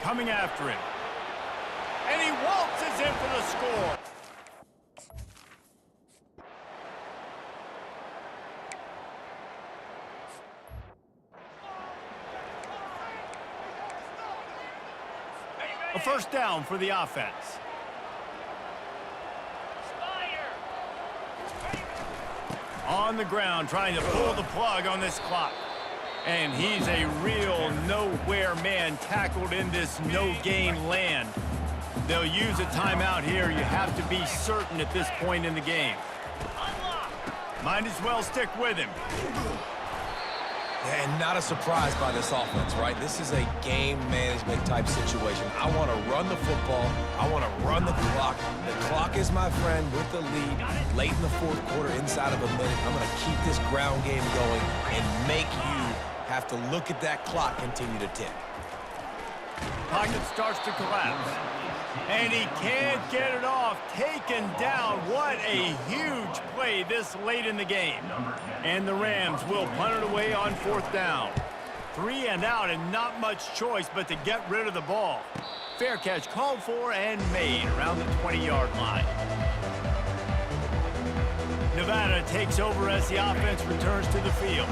Coming after him. And he waltzes in for the score. A first down for the offense. On the ground, trying to pull the plug on this clock. And he's a real nowhere man tackled in this no-gain land. They'll use a timeout here. You have to be certain at this point in the game. Might as well stick with him. And not a surprise by this offense, right? This is a game management type situation. I want to run the football. I want to run the clock. The clock is my friend with the lead. Late in the fourth quarter, inside of a minute, I'm going to keep this ground game going and make you have to look at that clock continue to tick. Pocket starts to collapse. And he can't get it off. Taken down. What a huge play this late in the game. And the Rams will punt it away on fourth down. 3 and out and not much choice but to get rid of the ball. Fair catch called for and made around the 20-yard line. Nevada takes over as the offense returns to the field.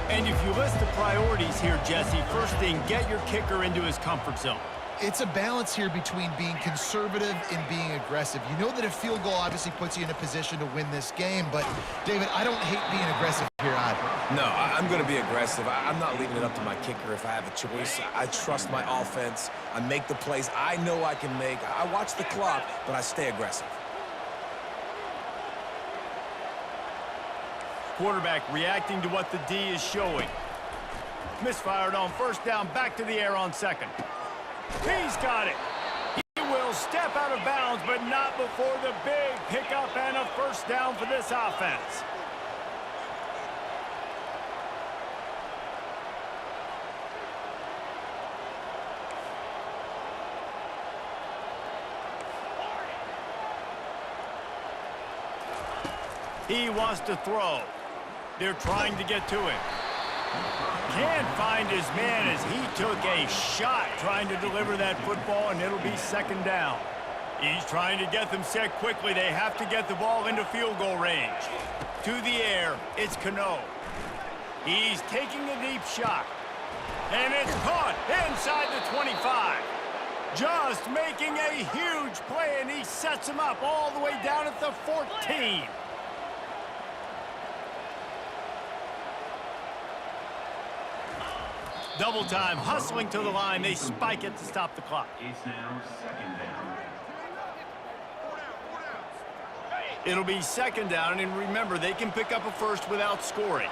And if you list the priorities here, Jesse, first thing, get your kicker into his comfort zone. It's a balance here between being conservative and being aggressive. You know that a field goal obviously puts you in a position to win this game, but, David, I don't hate being aggressive here either. No, I'm going to be aggressive. I'm not leaving it up to my kicker if I have a choice. I trust my offense. I make the plays I know I can make. I watch the clock, but I stay aggressive. Quarterback reacting to what the D is showing. Misfired on first down, back to the air on second. He's got it. He will step out of bounds, but not before the big pickup and a first down for this offense. He wants to throw. They're trying to get to him. Can't find his man as he took a shot trying to deliver that football, and it'll be second down. He's trying to get them set quickly. They have to get the ball into field goal range. To the air, it's Cano. He's taking a deep shot. And it's caught inside the 25. Just making a huge play, and he sets him up all the way down at the 14. Double time, hustling to the line. They spike it to stop the clock. It'll be second down, and remember, they can pick up a first without scoring.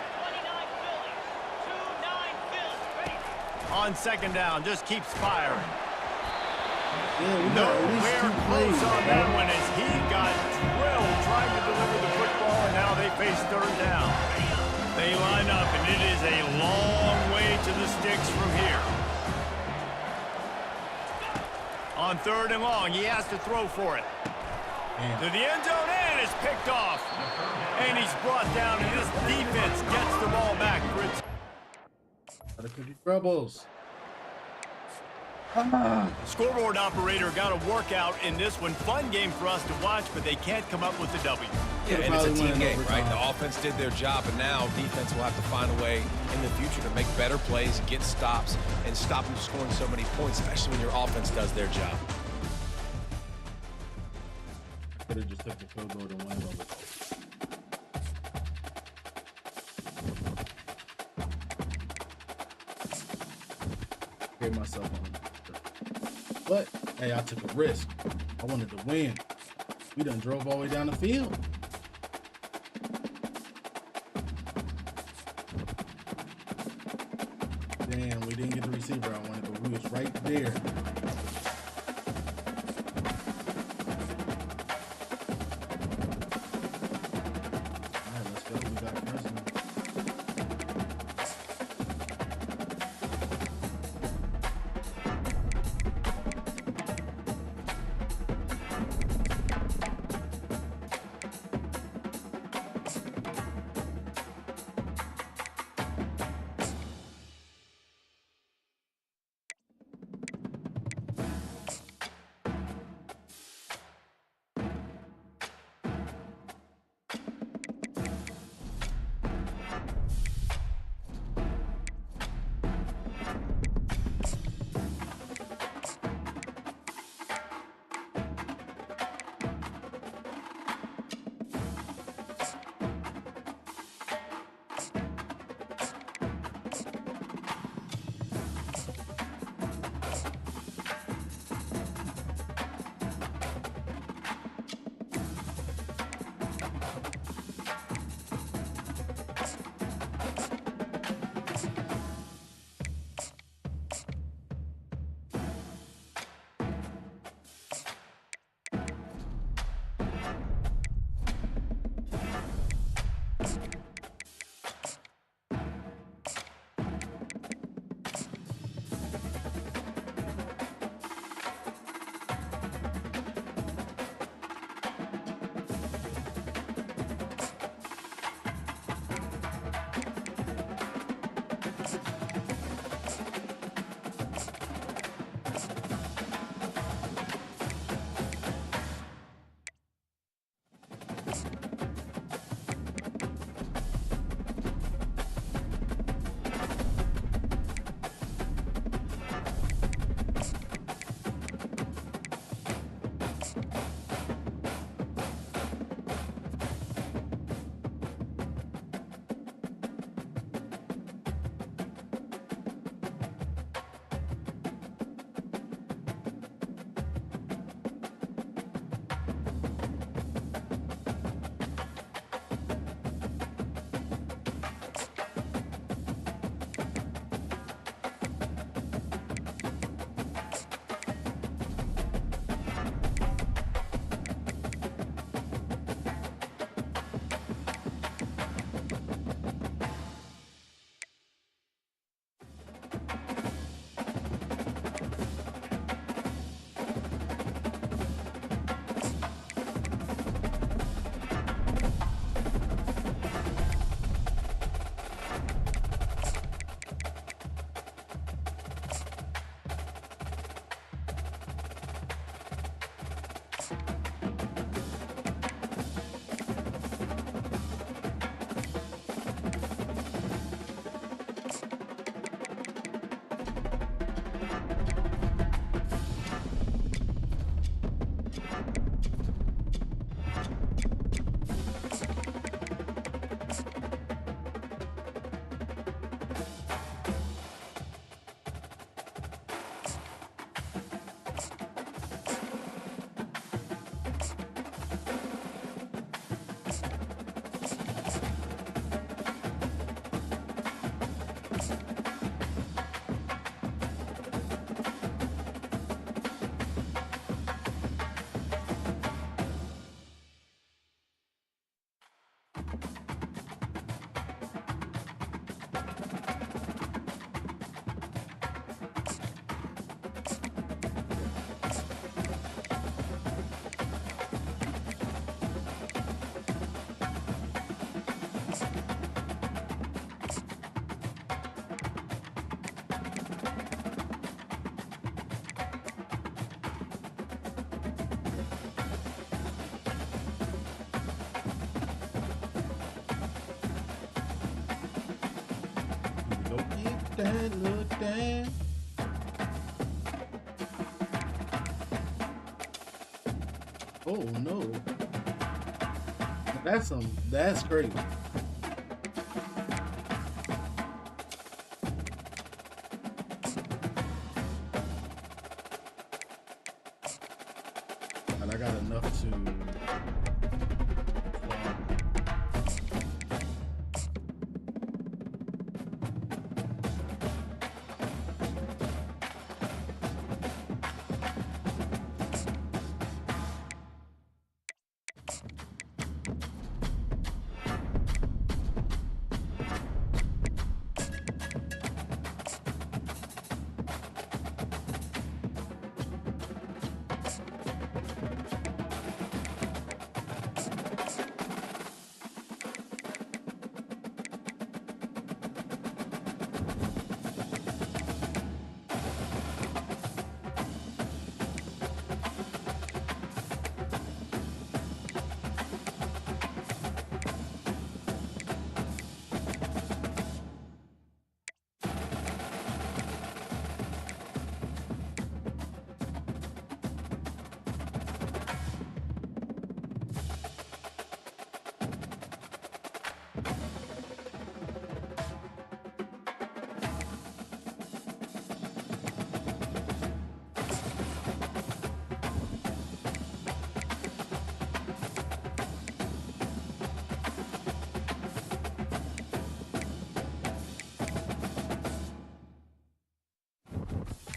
On second down, just keeps firing. Nowhere close on that one as he got drilled trying to deliver the football, and now they face third down. They line up, and it is a long way to the sticks from here. On third and long, he has to throw for it. To the end zone, and it's picked off. And he's brought down, and this defense gets the ball back for its... Troubles. Scoreboard operator got a workout in this one. Fun game for us to watch, but they can't come up with the W. Yeah, and it's a team game, right? The offense did their job, and now defense will have to find a way in the future to make better plays, get stops, and stop them scoring so many points, especially when your offense does their job. I could have just took the field goal to win over. Gave myself on. But hey, I took a risk. I wanted to win. We done drove all the way down the field. Damn, we didn't get the receiver I wanted, but we was right there. All right, let's go. We got President. that, look that. Oh no. That's crazy. And I got enough to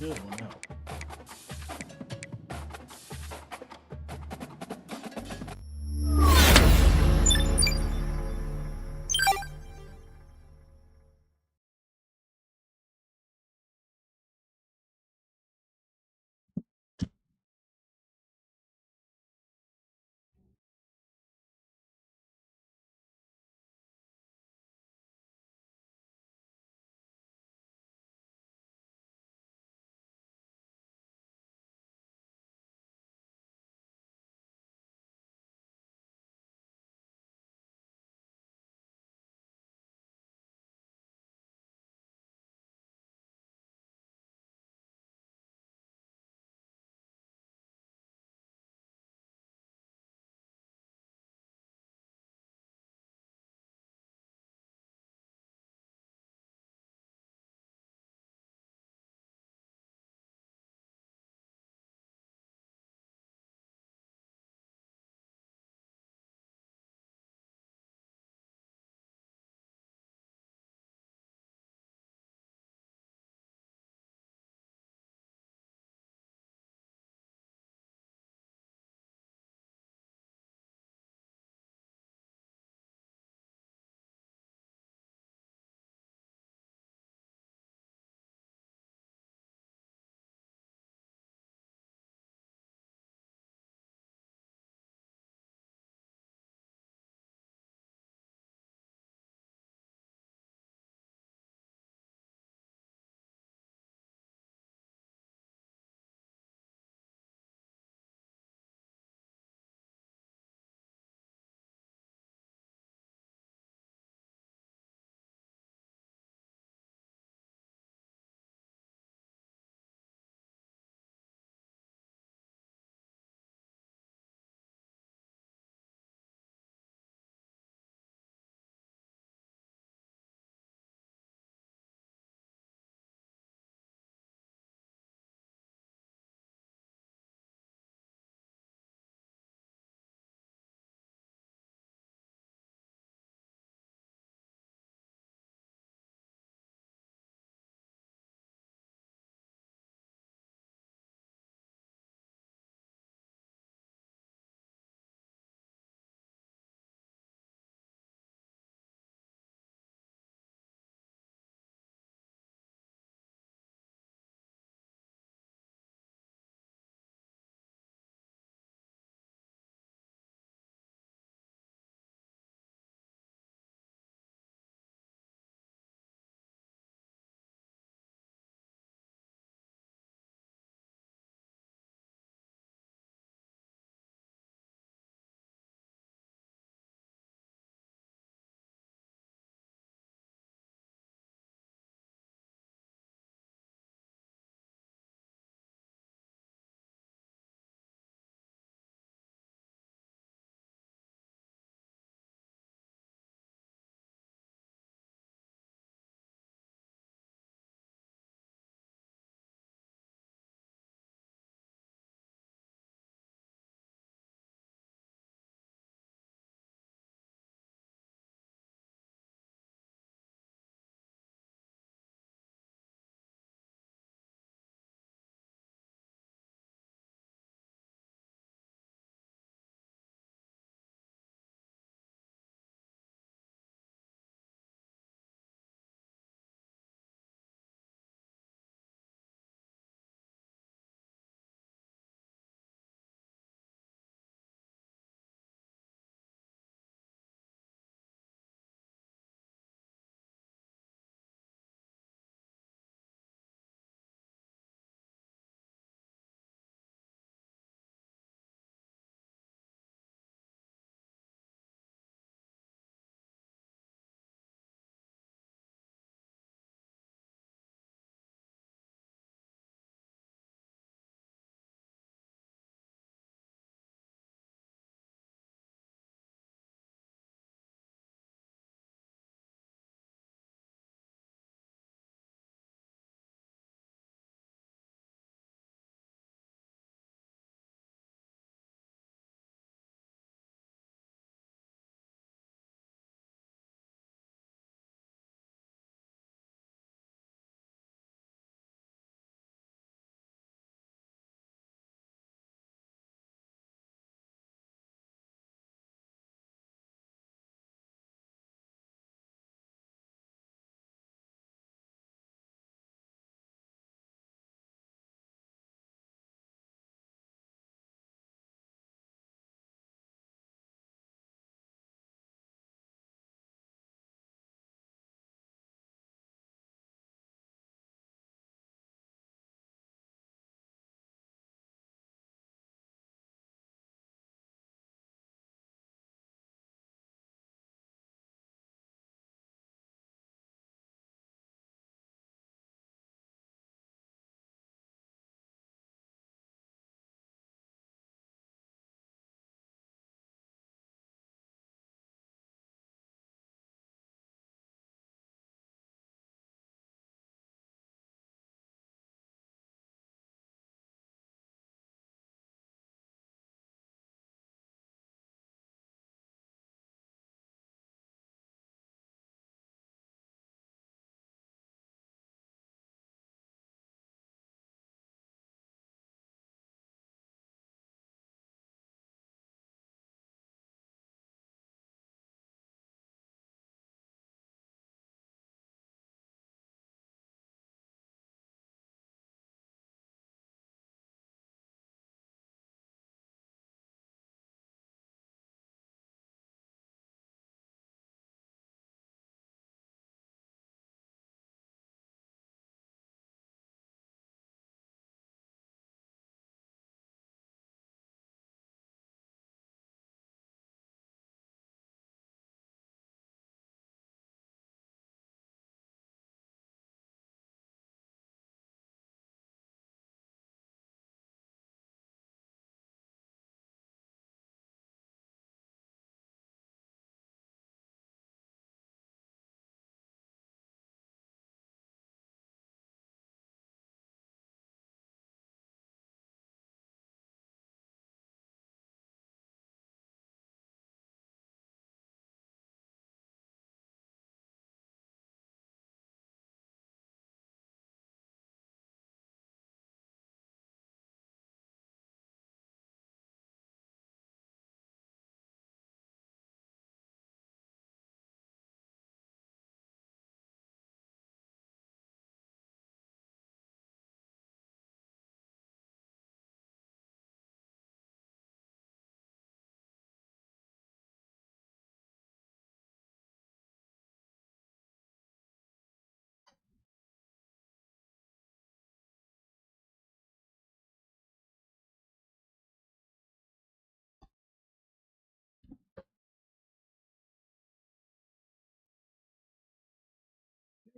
good one out.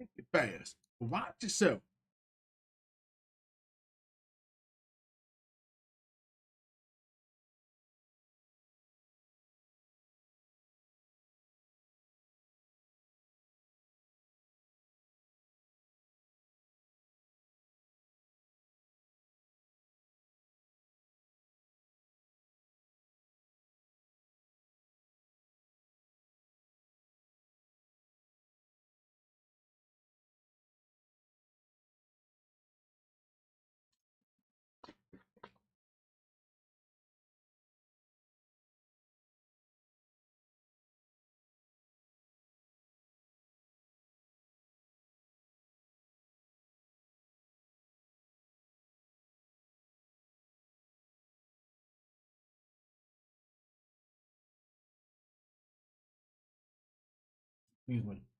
Make it fast. But watch yourself. Excuse me.